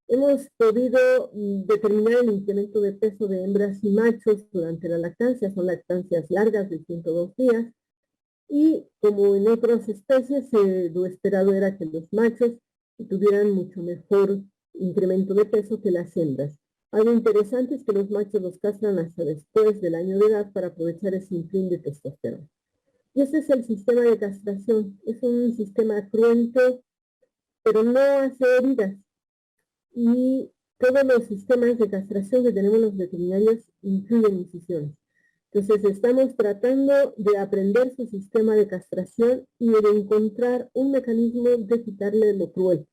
Hemos podido determinar el incremento de peso de hembras y machos durante la lactancia. Son lactancias largas de 102 días. Y como en otras especies, lo esperado era que los machos tuvieran mucho mejor incremento de peso que las hembras. Algo interesante es que los machos los castran hasta después del año de edad para aprovechar ese influx de testosterona. Y ese es el sistema de castración. Es un sistema cruento, pero no hace heridas. Y todos los sistemas de castración que tenemos los veterinarios incluyen incisiones. Entonces estamos tratando de aprender su sistema de castración y de encontrar un mecanismo de quitarle lo cruel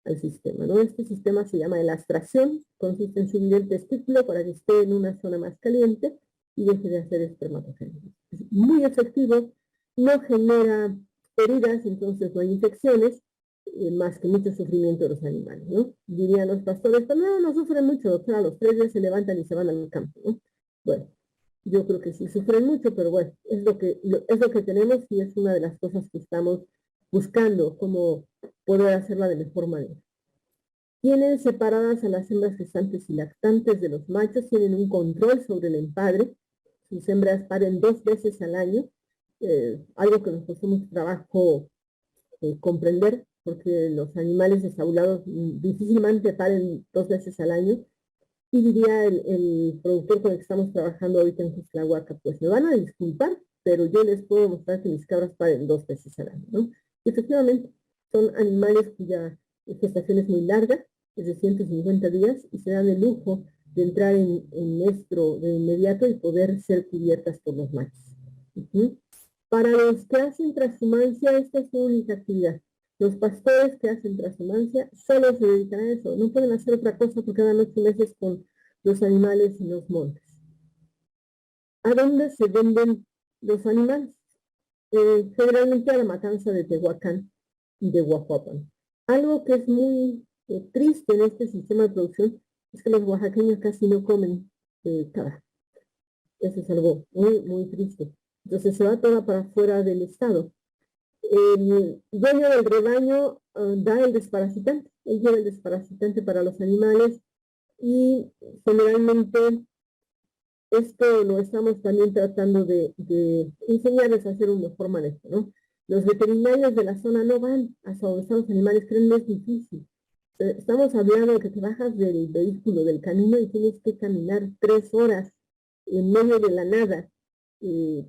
al sistema, ¿no? Este sistema se llama elastración, consiste en subir el testículo para que esté en una zona más caliente y deje de hacer espermatogénesis. Es muy efectivo, no genera heridas, entonces no hay infecciones, más que mucho sufrimiento de los animales, ¿no? Dirían los pastores, pero no sufren mucho, doctora, a los 3 días se levantan y se van al campo, ¿no? Bueno, yo creo que sí sufren mucho, pero bueno, es lo que tenemos, y es una de las cosas que estamos buscando, cómo poder hacerla de mejor manera. Tienen separadas a las hembras gestantes y lactantes de los machos, tienen un control sobre el empadre, sus hembras paren 2 veces al año, algo que nos costó mucho trabajo comprender, porque los animales destabulados difícilmente paren 2 veces al año. Y diría el productor con el que estamos trabajando ahorita en Cuitlahuaca, pues me van a disculpar, pero yo les puedo mostrar que mis cabras paren 2 veces al año, ¿no? Y efectivamente, son animales cuya gestación es muy larga, es de 150 días, y se dan el lujo de entrar en estro de inmediato y poder ser cubiertas por los machos. Para los que hacen transhumancia, esta es su única actividad. Los pastores que hacen transhumancia solo se dedican a eso. No pueden hacer otra cosa porque quedan 8 meses con los animales en los montes. ¿A dónde se venden los animales? Generalmente a la matanza de Tehuacán y de Huajuapan. Algo que es muy triste en este sistema de producción es que los oaxaqueños casi no comen cabra. Eso es algo muy, muy triste. Entonces se va toda para fuera del estado. El dueño del rebaño da el desparasitante. Él lleva el desparasitante para los animales, y generalmente esto lo estamos también tratando de enseñarles a hacer un mejor manejo, ¿no? Los veterinarios de la zona no van hasta donde están los animales, créanme, es difícil. Estamos hablando de que te bajas del vehículo, del camino, y tienes que caminar 3 horas en medio de la nada,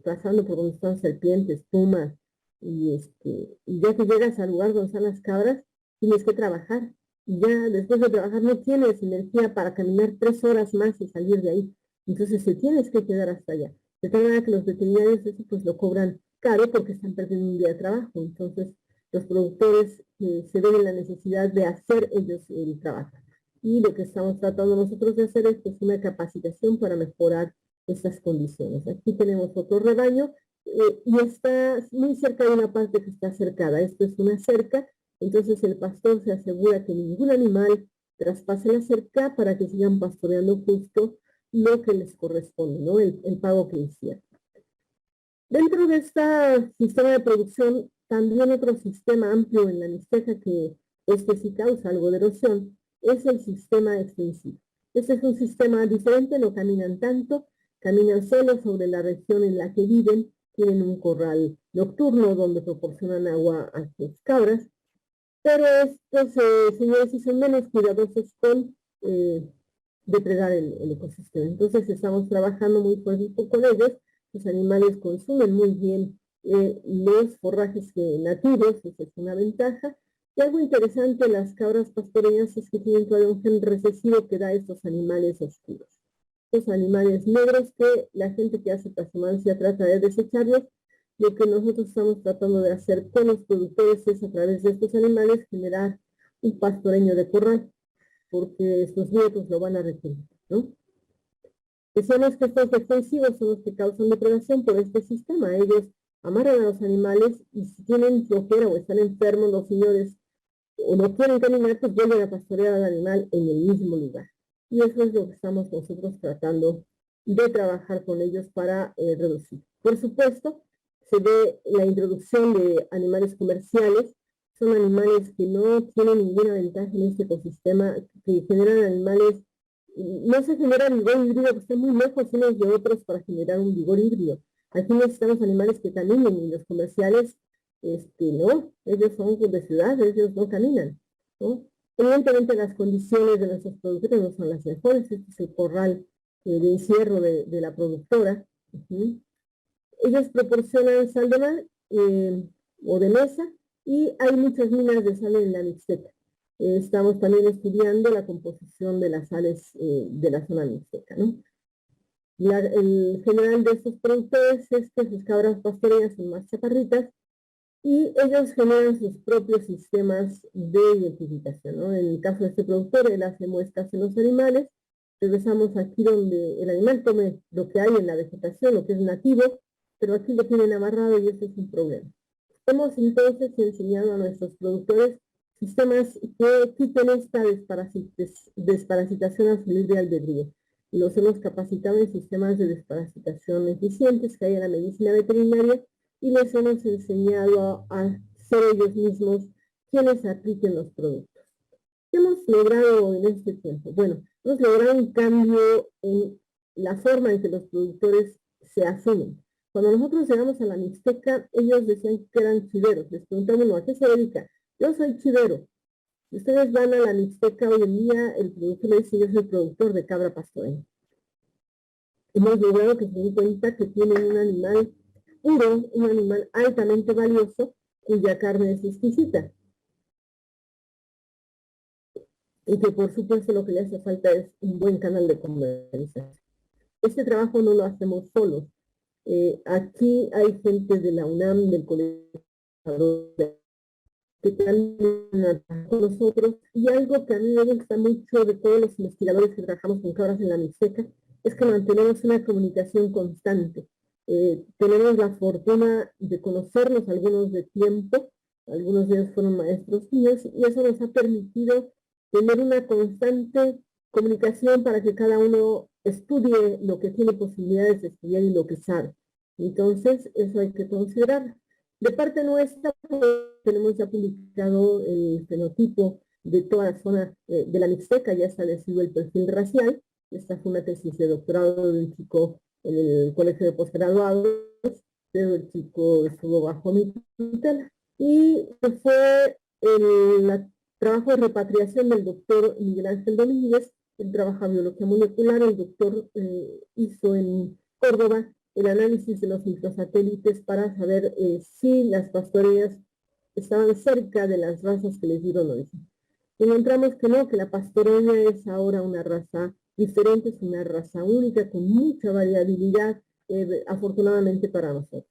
pasando por donde están serpientes, pumas, y ya que llegas al lugar donde están las cabras, tienes que trabajar. Y ya después de trabajar no tienes energía para caminar 3 horas más y salir de ahí. Entonces se tienes que quedar hasta allá. De tal manera que los veterinarios eso pues lo cobran caro porque están perdiendo un día de trabajo. Entonces los productores se ven la necesidad de hacer ellos el trabajo. Y lo que estamos tratando nosotros de hacer es pues, una capacitación para mejorar estas condiciones. Aquí tenemos otro rebaño y está muy cerca de una parte que está cercada. Esto es una cerca, entonces el pastor se asegura que ningún animal traspase la cerca para que sigan pastoreando justo lo que les corresponde, ¿no? El pago que hicieron. Dentro de este sistema de producción, también otro sistema amplio en la Mixteca que sí causa algo de erosión, es el sistema extensivo. Este es un sistema diferente, no caminan tanto, caminan solo sobre la región en la que viven, tienen un corral nocturno donde proporcionan agua a sus cabras, pero estos señores sí son menos cuidadosos con depredar el ecosistema. Entonces estamos trabajando muy fuerte con ellos. Los animales consumen muy bien los forrajes nativos, esa es una ventaja. Y algo interesante, las cabras pastoreñas es que tienen todavía un gen recesivo que da a estos animales oscuros. Los animales negros que la gente que hace transhumancia trata de desecharlos, lo que nosotros estamos tratando de hacer con los productores es a través de estos animales generar un pastoreño de corral, porque sus nietos lo van a requerir, ¿no? Decíamos que estos defensivos son los que causan depredación por este sistema. Ellos amarran a los animales y si tienen flojera o están enfermos los señores o no quieren caminar, pues vuelven a pastorear al animal en el mismo lugar. Y eso es lo que estamos nosotros tratando de trabajar con ellos para reducir. Por supuesto, se ve la introducción de animales comerciales. Son animales que no tienen ninguna ventaja en este ecosistema, que generan animales, no se genera vigor híbrido, que están muy lejos unos de otros para generar un vigor híbrido. Aquí necesitamos animales que caminen y los comerciales, no, ellos son de ciudad, ellos no caminan, ¿no? Evidentemente las condiciones de nuestros productores no son las mejores. Este es el corral de encierro de la productora. Ellos proporcionan sal de mar o de mesa y hay muchas minas de sal en la Mixteca. Estamos también estudiando la composición de las sales de la zona mixteca, ¿no? El general de estos productores es que sus cabras pastoreñas son más chaparritas y ellos generan sus propios sistemas de identificación, ¿no? En el caso de este productor, él hace muestras en los animales. Regresamos aquí donde el animal come lo que hay en la vegetación, lo que es nativo, pero aquí lo tienen amarrado y eso es un problema. Hemos entonces enseñado a nuestros productores sistemas que quiten esta desparasitación a su libre albedrío. Los hemos capacitado en sistemas de desparasitación eficientes que hay en la medicina veterinaria y les hemos enseñado a ser ellos mismos quienes apliquen los productos. ¿Qué hemos logrado en este tiempo? Bueno, hemos logrado un cambio en la forma en que los productores se asumen. Cuando nosotros llegamos a la Mixteca, ellos decían que eran chiveros. Les preguntamos, ¿a qué se dedica? Yo soy chivero. Si ustedes van a la Mixteca hoy en día, el productor le dice, yo soy productor de cabra pastoreña. Hemos logrado que se den cuenta que tienen un animal puro, un animal altamente valioso, cuya carne es exquisita. Y que por supuesto lo que le hace falta es un buen canal de comercialización. Este trabajo no lo hacemos solos. Aquí hay gente de la UNAM, del Colegio que también con nosotros, y algo que a mí me gusta mucho de todos los investigadores que trabajamos con cabras en la Mixteca, es que mantenemos una comunicación constante. Tenemos la fortuna de conocernos algunos de tiempo, algunos de ellos fueron maestros míos, y eso nos ha permitido tener una constante comunicación para que cada uno estudie lo que tiene posibilidades de estudiar y lo que sabe. Entonces, eso hay que considerar. De parte nuestra, tenemos ya publicado el fenotipo de toda la zona de la Mixteca, ya establecido el perfil racial, Esta fue una tesis de doctorado de un chico en el colegio de posgraduados, pero el chico estuvo bajo mi tutela. Y fue el trabajo de repatriación del doctor Miguel Ángel Domínguez. Él trabaja biología molecular, el doctor hizo en Córdoba el análisis de los microsatélites para saber si las pastoreas estaban cerca de las razas que les dieron origen. Encontramos que no, que la pastoreña es ahora una raza diferente, es una raza única, con mucha variabilidad, afortunadamente para nosotros.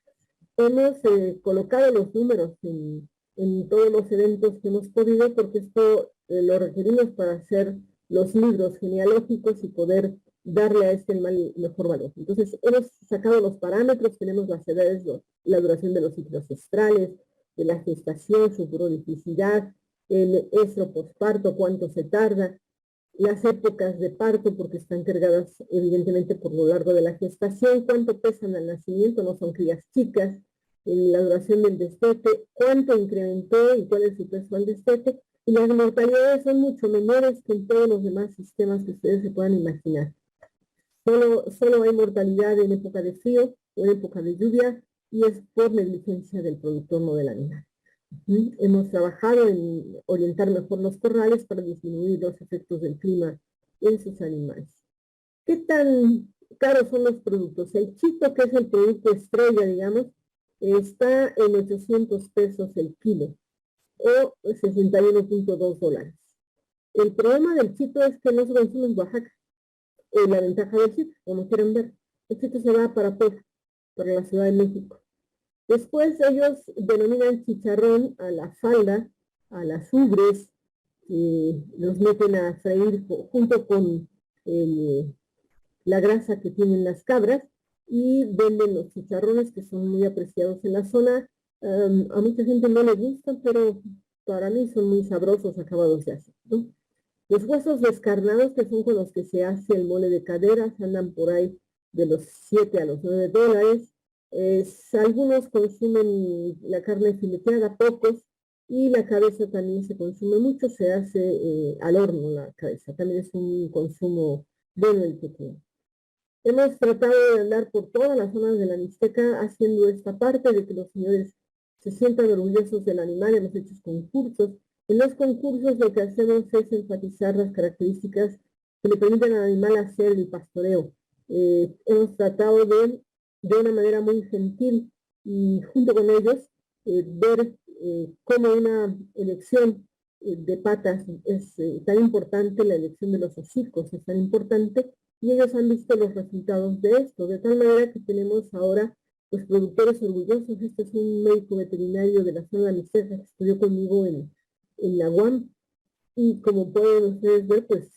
Hemos colocado los números en todos los eventos que hemos podido, porque esto lo requerimos para hacer los libros genealógicos y poder darle a este animal mejor valor. Entonces, hemos sacado los parámetros, tenemos las edades, la duración de los ciclos estrales, de la gestación, su prolificidad, el estro posparto, cuánto se tarda, las épocas de parto, porque están cargadas evidentemente por lo largo de la gestación, cuánto pesan al nacimiento, no son crías chicas, la duración del destete, cuánto incrementó y cuál es su peso al destete, y las mortalidades son mucho menores que en todos los demás sistemas que ustedes se puedan imaginar. Solo hay mortalidad en época de frío o en época de lluvia, y es por negligencia del productor, no del animal. Hemos trabajado en orientar mejor los corrales para disminuir los efectos del clima en sus animales. ¿Qué tan caros son los productos? El chito, que es el producto estrella, digamos, está en 800 pesos el kilo, o 61.2 dólares. El problema del chito es que no se consume en Oaxaca. La ventaja del chito, como quieren ver, el chito se va para Puebla, para la Ciudad de México. Después ellos denominan chicharrón a la falda, a las ubres, los meten a freír junto con la grasa que tienen las cabras, y venden los chicharrones, que son muy apreciados en la zona. A mucha gente no le gustan, pero para mí son muy sabrosos, acabados de hacer, ¿no? Los huesos descarnados, que son con los que se hace el mole de caderas, andan por ahí de los 7 a los 9 dólares. Algunos consumen la carne fileteada, pocos, y la cabeza también se consume mucho, se hace al horno la cabeza, también es un consumo bueno el que tiene. Hemos tratado de andar por todas las zonas de la Mixteca haciendo esta parte de que los señores se sientan orgullosos del animal. Hemos hecho concursos. En los concursos lo que hacemos es enfatizar las características que le permiten al animal hacer el pastoreo. Hemos tratado de una manera muy gentil y junto con ellos ver cómo una elección de patas es tan importante, la elección de los hocicos es tan importante, y ellos han visto los resultados de esto, de tal manera que tenemos ahora pues productores orgullosos. Este es un médico veterinario de la zona de Mixteca que estudió conmigo en la UAM, y como pueden ustedes ver, pues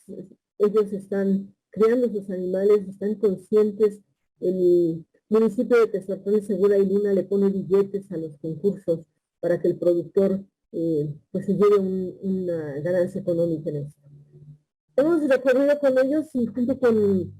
ellos están creando sus animales, están conscientes. El municipio de Tezotlán Segura y Luna le pone billetes a los concursos para que el productor pues se lleve una ganancia económica en esto. Hemos recorrido con ellos y junto con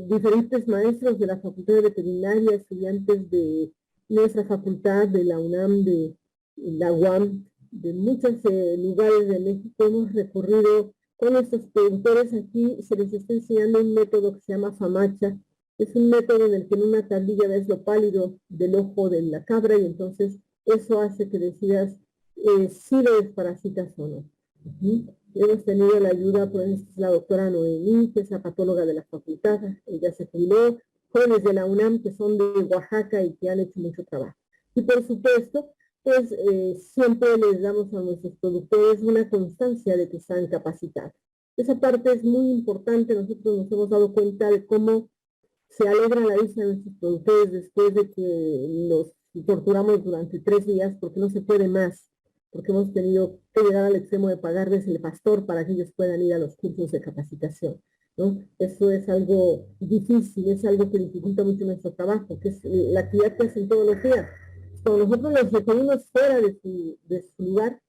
diferentes maestros de la Facultad de Veterinaria, estudiantes de nuestra facultad, de la UNAM, de la UAM, de muchos lugares de México, hemos recorrido con estos productores. Aquí se les está enseñando un método que se llama FAMACHA. Es un método en el que en una tablilla ves lo pálido del ojo de la cabra, y entonces eso hace que decidas si lo desparasitas o no. Hemos tenido la ayuda, por ejemplo, la doctora Noemí, que es la patóloga de la facultad, ella se jubiló, jóvenes de la UNAM que son de Oaxaca y que han hecho mucho trabajo. Y por supuesto, pues siempre les damos a nuestros productores una constancia de que están capacitados. Esa parte es muy importante. Nosotros nos hemos dado cuenta de cómo se alegra la vista de nuestros productores después de que los torturamos durante 3 días, porque no se puede más, porque hemos tenido que llegar al extremo de pagarles el pastor para que ellos puedan ir a los cursos de capacitación, ¿no? Eso es algo difícil, es algo que dificulta mucho nuestro trabajo, que es la actividad que hacen todos los días. Cuando nosotros los requerimos fuera de su lugar,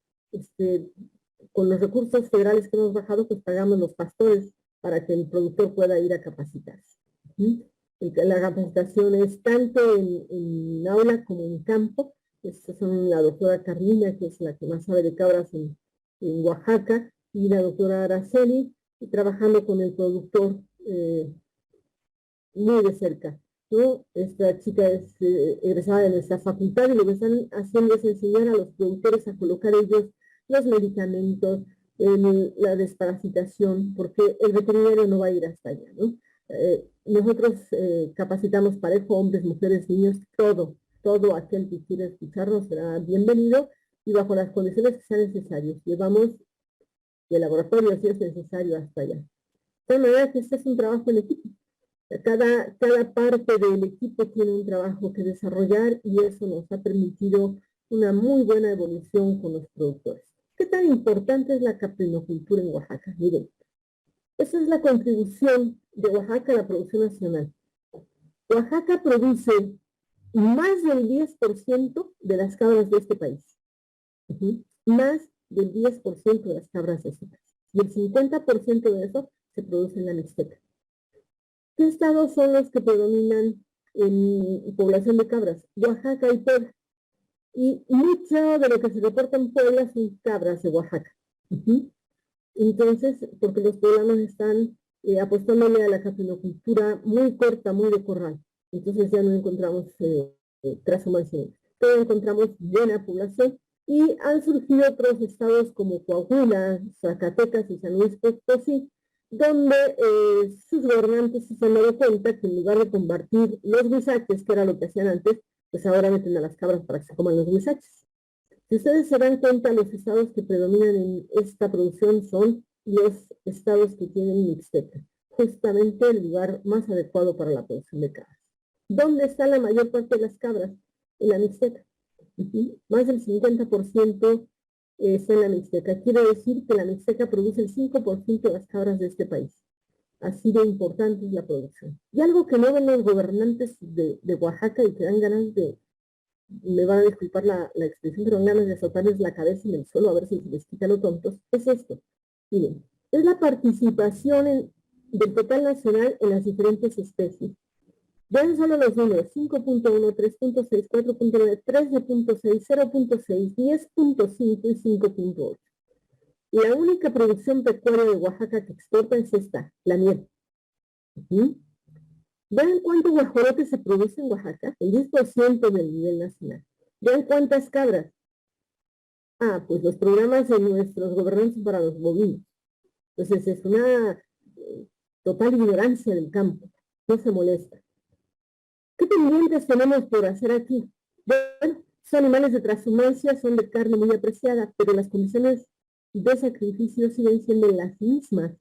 con los recursos federales que hemos bajado, pues pagamos los pastores para que el productor pueda ir a capacitarse. La capacitación es tanto en aula como en campo. Estas son la doctora Carlina, que es la que más sabe de cabras en Oaxaca, y la doctora Araceli, trabajando con el productor muy de cerca, ¿no? Esta chica es egresada de nuestra facultad y lo que están haciendo es enseñar a los productores a colocar ellos los medicamentos, la desparasitación, porque el veterinario no va a ir hasta allá, ¿no? Nosotros capacitamos parejo, hombres, mujeres, niños, todo aquel que quiera escucharnos será bienvenido y bajo las condiciones que sean necesarias. Llevamos el laboratorio, si es necesario, hasta allá. De manera que este es un trabajo en equipo. Cada parte del equipo tiene un trabajo que desarrollar y eso nos ha permitido una muy buena evolución con los productores. ¿Qué tan importante es la caprinocultura en Oaxaca? Miren, esa es la contribución de Oaxaca a la producción nacional. Oaxaca produce más del 10% de las cabras de este país. Más del 10% de las cabras de este país. Y el 50% de eso se produce en la Mixteca. ¿Qué estados son los que predominan en población de cabras? Oaxaca y Puebla. Y mucho de lo que se reporta en Puebla son cabras de Oaxaca. Entonces, porque los poblanos están apostándole a la caprinocultura muy corta, muy de corral. Entonces ya no encontramos transhumación. Pero encontramos buena población y han surgido otros estados como Coahuila, Zacatecas y San Luis Potosí, donde sus gobernantes se han dado cuenta que en lugar de combatir los huizaches, que era lo que hacían antes, pues ahora meten a las cabras para que se coman los huizaches. Si ustedes se dan cuenta, los estados que predominan en esta producción son los estados que tienen mixteca, justamente el lugar más adecuado para la producción de cabras. ¿Dónde está la mayor parte de las cabras? En la mixteca. Más del 50% está en la Mixteca. Quiere decir que la Mixteca produce el 5% de las cabras de este país. Así de importante es la producción. Y algo que no ven los gobernantes de Oaxaca y que dan ganas de, me van a disculpar la expresión, pero dan ganas de azotarles la cabeza en el suelo a ver si se les quita lo tontos, es esto. Miren, es la participación del total nacional en las diferentes especies. Vean solo los números, 5.1, 3.6, 4.9, 13.6, 0.6, 10.5 y 5.8. La única producción pecuaria de Oaxaca que exporta es esta, la miel. Vean cuánto guajolote se produce en Oaxaca, el 10% del nivel nacional. Vean cuántas cabras. Ah, pues los programas de nuestros gobernantes para los bovinos. Entonces es una total ignorancia del campo, no se molesta. ¿Qué pendientes tenemos por hacer aquí? Bueno, son animales de transhumancia, son de carne muy apreciada, pero las condiciones de sacrificio siguen siendo las mismas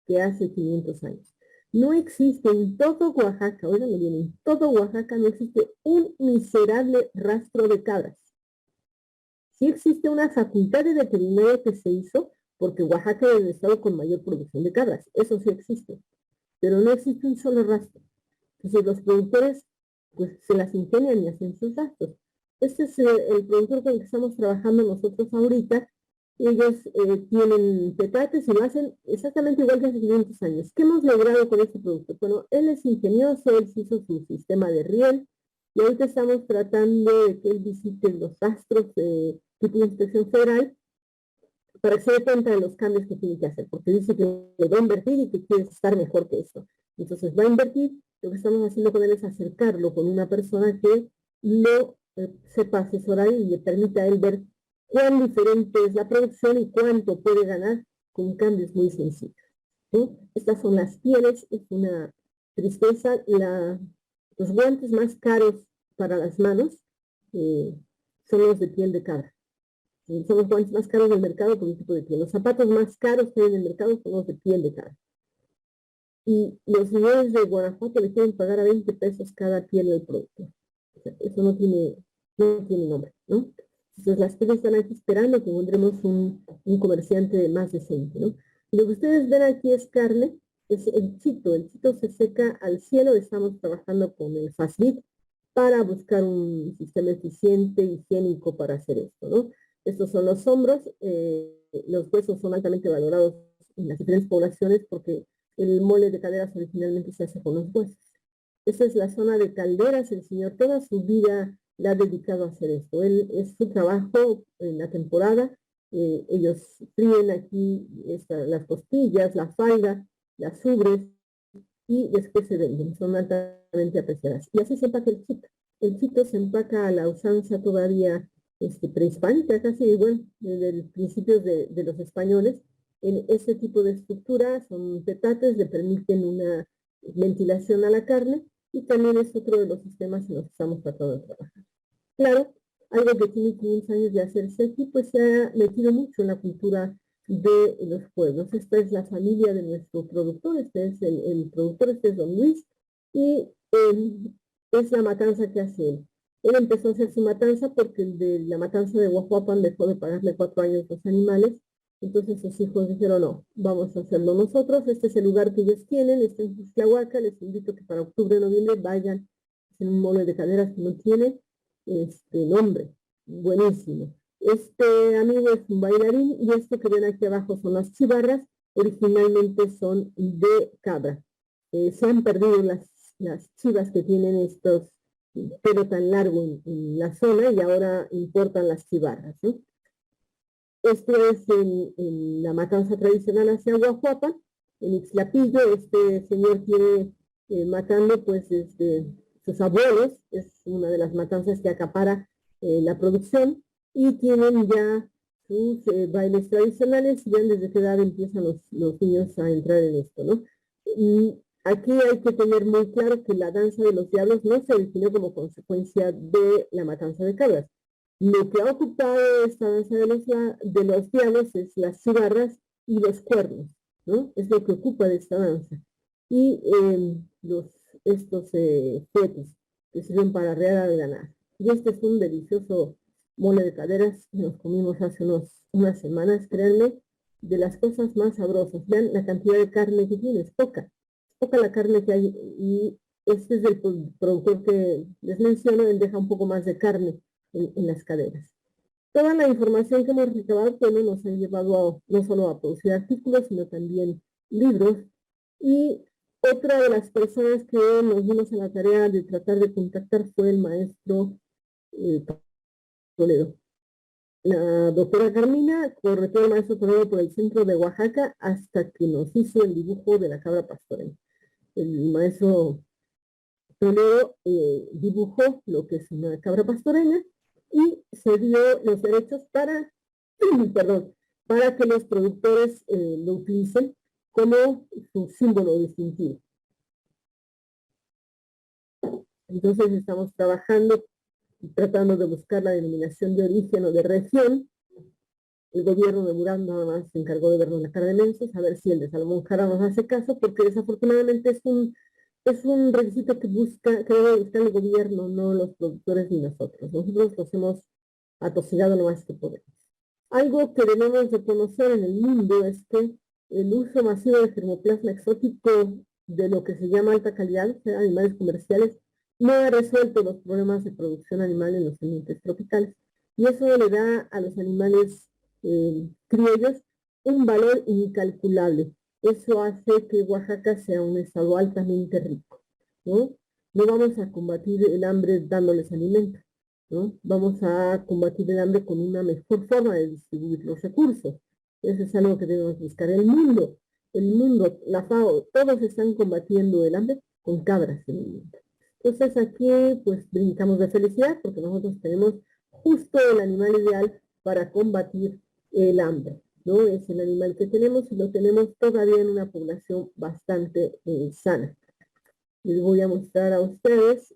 que hace 500 años. No existe en todo Oaxaca, óiganlo bien, en todo Oaxaca no existe un miserable rastro de cabras. Sí existe una facultad de veterinaria que se hizo porque Oaxaca es el estado con mayor producción de cabras, eso sí existe, pero no existe un solo rastro. Entonces los productores pues se las ingenian y hacen sus gastos. Este es el productor con el que estamos trabajando nosotros ahorita. Ellos tienen petates y lo hacen exactamente igual que hace 500 años. ¿Qué hemos logrado con este producto? Bueno, él es ingenioso, él hizo su sistema de riel y ahorita estamos tratando de que él visite los rastros tipo de inspección federal para que se dé cuenta de los cambios que tiene que hacer, porque dice que le va a invertir y que quiere estar mejor que esto. Entonces va a invertir. Lo que estamos haciendo con él es acercarlo con una persona que lo sepa asesorar y le permita a él ver cuán diferente es la producción y cuánto puede ganar con cambios muy sencillos. ¿Sí? Estas son las pieles, es una tristeza. Los guantes más caros para las manos son los de piel de cabra. Son los guantes más caros del mercado por un tipo de piel. Los zapatos más caros que hay en el mercado son los de piel de cabra. Y los señores de Guanajuato le quieren pagar a 20 pesos cada piel del producto. O sea, eso no tiene nombre, ¿no? Entonces las pieles están aquí esperando que encontremos un comerciante más decente, ¿no? Y lo que ustedes ven aquí es carne, es el chito. El chito se seca al cielo. Estamos trabajando con el Facit para buscar un sistema eficiente, higiénico para hacer esto, ¿no? Estos son los hombros. Los huesos son altamente valorados en las diferentes poblaciones porque el mole de caderas originalmente se hace con los huesos. Esa es la zona de calderas. El señor toda su vida la ha dedicado a hacer esto. Es su trabajo en la temporada. Ellos fríen aquí las costillas, la falda, las ubres, y después se venden, son altamente apreciadas. Y así se empaca el chito. El chito se empaca a la usanza todavía prehispánica, casi igual, desde el principios de los españoles. En ese tipo de estructura son petates, le permiten una ventilación a la carne y también es otro de los sistemas en los que estamos tratando de trabajar. Claro, algo que tiene 500 años de hacerse aquí, pues se ha metido mucho en la cultura de los pueblos. Esta es la familia de nuestro productor, este es el productor, este es Don Luis, y es la matanza que hace él. Él empezó a hacer su matanza porque el de la matanza de Huajuapan dejó de pagarle 4 años los animales, entonces sus hijos dijeron, no, vamos a hacerlo nosotros, este es el lugar que ellos tienen, este es Xuxtlahuaca, les invito que para octubre o noviembre vayan, es un mole de caderas que no tiene nombre, buenísimo. Este amigo es un bailarín y esto que ven aquí abajo son las chivarras, originalmente son de cabra. Se han perdido las chivas que tienen estos pelo tan largo en la zona y ahora importan las chivarras, ¿no? Esto es en la matanza tradicional hacia Huajuapan, en Ixtlapillo. Este señor tiene matando pues sus abuelos, es una de las matanzas que acapara la producción, y tienen ya sus bailes tradicionales, y vean desde qué edad empiezan los niños a entrar en esto, ¿no? Aquí hay que tener muy claro que la danza de los diablos no se originó como consecuencia de la matanza de cabras. Lo que ha ocupado esta danza de los diablos es las cigarras y los cuernos, ¿no? Es lo que ocupa de esta danza. Y estos fuetes que sirven para arrear al ganado. Y este es un delicioso mole de caderas que nos comimos hace unas semanas, créanme, de las cosas más sabrosas. Vean la cantidad de carne que tiene, es poca la carne que hay, y este es el productor que les menciono, él deja un poco más de carne en las caderas. Toda la información que hemos recabado, bueno, nos ha llevado no solo a producir artículos, sino también libros, y otra de las personas que nos dimos a la tarea de tratar de contactar fue el maestro Toledo. La doctora Carmina correteó al maestro Toledo por el centro de Oaxaca hasta que nos hizo el dibujo de la cabra pastoreña. El maestro Toledo dibujó lo que es una cabra pastoreña y se dio los derechos para, perdón, para que los productores lo utilicen como su símbolo distintivo. Entonces estamos trabajando, tratando de buscar la denominación de origen o de región. El gobierno de Murán nada más se encargó de vernos la cara de mensos, a ver si el de Salomón Jara nos hace caso, porque desafortunadamente es un requisito que debe buscar el gobierno, no los productores ni nosotros. Nosotros los hemos atosigado lo más que podemos. Algo que debemos de conocer en el mundo es que el uso masivo de germoplasma exótico de lo que se llama alta calidad, o sea, animales comerciales, no ha resuelto los problemas de producción animal en los ambientes tropicales. Y eso le da a los animales criollos un valor incalculable. Eso hace que Oaxaca sea un estado altamente rico, ¿no? No vamos a combatir el hambre dándoles alimento, ¿no? Vamos a combatir el hambre con una mejor forma de distribuir los recursos. Eso es algo que debemos buscar. El mundo, la FAO, todos están combatiendo el hambre con cabras en el mundo. Entonces aquí pues brincamos de felicidad porque nosotros tenemos justo el animal ideal para combatir el hambre, ¿no? Es el animal que tenemos y lo tenemos todavía en una población bastante sana. Les voy a mostrar a ustedes,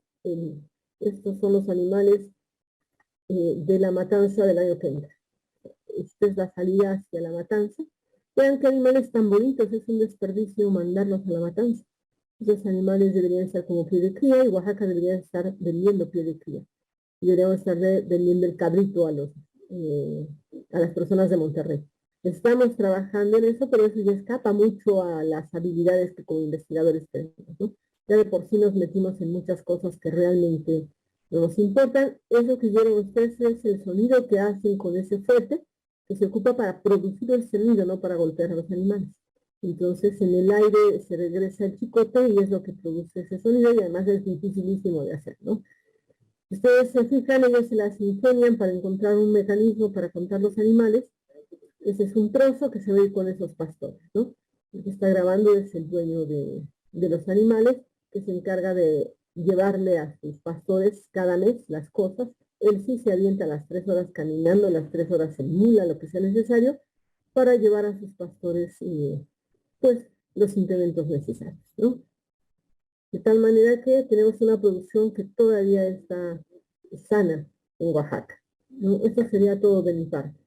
estos son los animales de la matanza del año 30. Esta es la salida hacia la matanza. Vean qué animales tan bonitos, es un desperdicio mandarlos a la matanza. Esos animales deberían estar como pie de cría y Oaxaca debería estar vendiendo pie de cría. Y deberíamos estar vendiendo el cabrito a las personas de Monterrey. Estamos trabajando en eso, pero eso ya escapa mucho a las habilidades que como investigadores tenemos, ¿no? Ya de por sí nos metimos en muchas cosas que realmente no nos importan. Eso que vieron ustedes es el sonido que hacen con ese fuete, que se ocupa para producir el sonido, no para golpear a los animales. Entonces en el aire se regresa el chicote y es lo que produce ese sonido y además es dificilísimo de hacer, ¿no? Ustedes se fijan, ellos se las ingenian para encontrar un mecanismo para contar los animales. Ese es un trozo que se ve con esos pastores, ¿no? El que está grabando es el dueño de de los animales, que se encarga de llevarle a sus pastores cada mes las cosas. Él sí se avienta las 3 horas caminando, las 3 horas en mula, lo que sea necesario, para llevar a sus pastores, pues, los implementos necesarios, ¿no? De tal manera que tenemos una producción que todavía está sana en Oaxaca, ¿no? Eso sería todo de mi parte.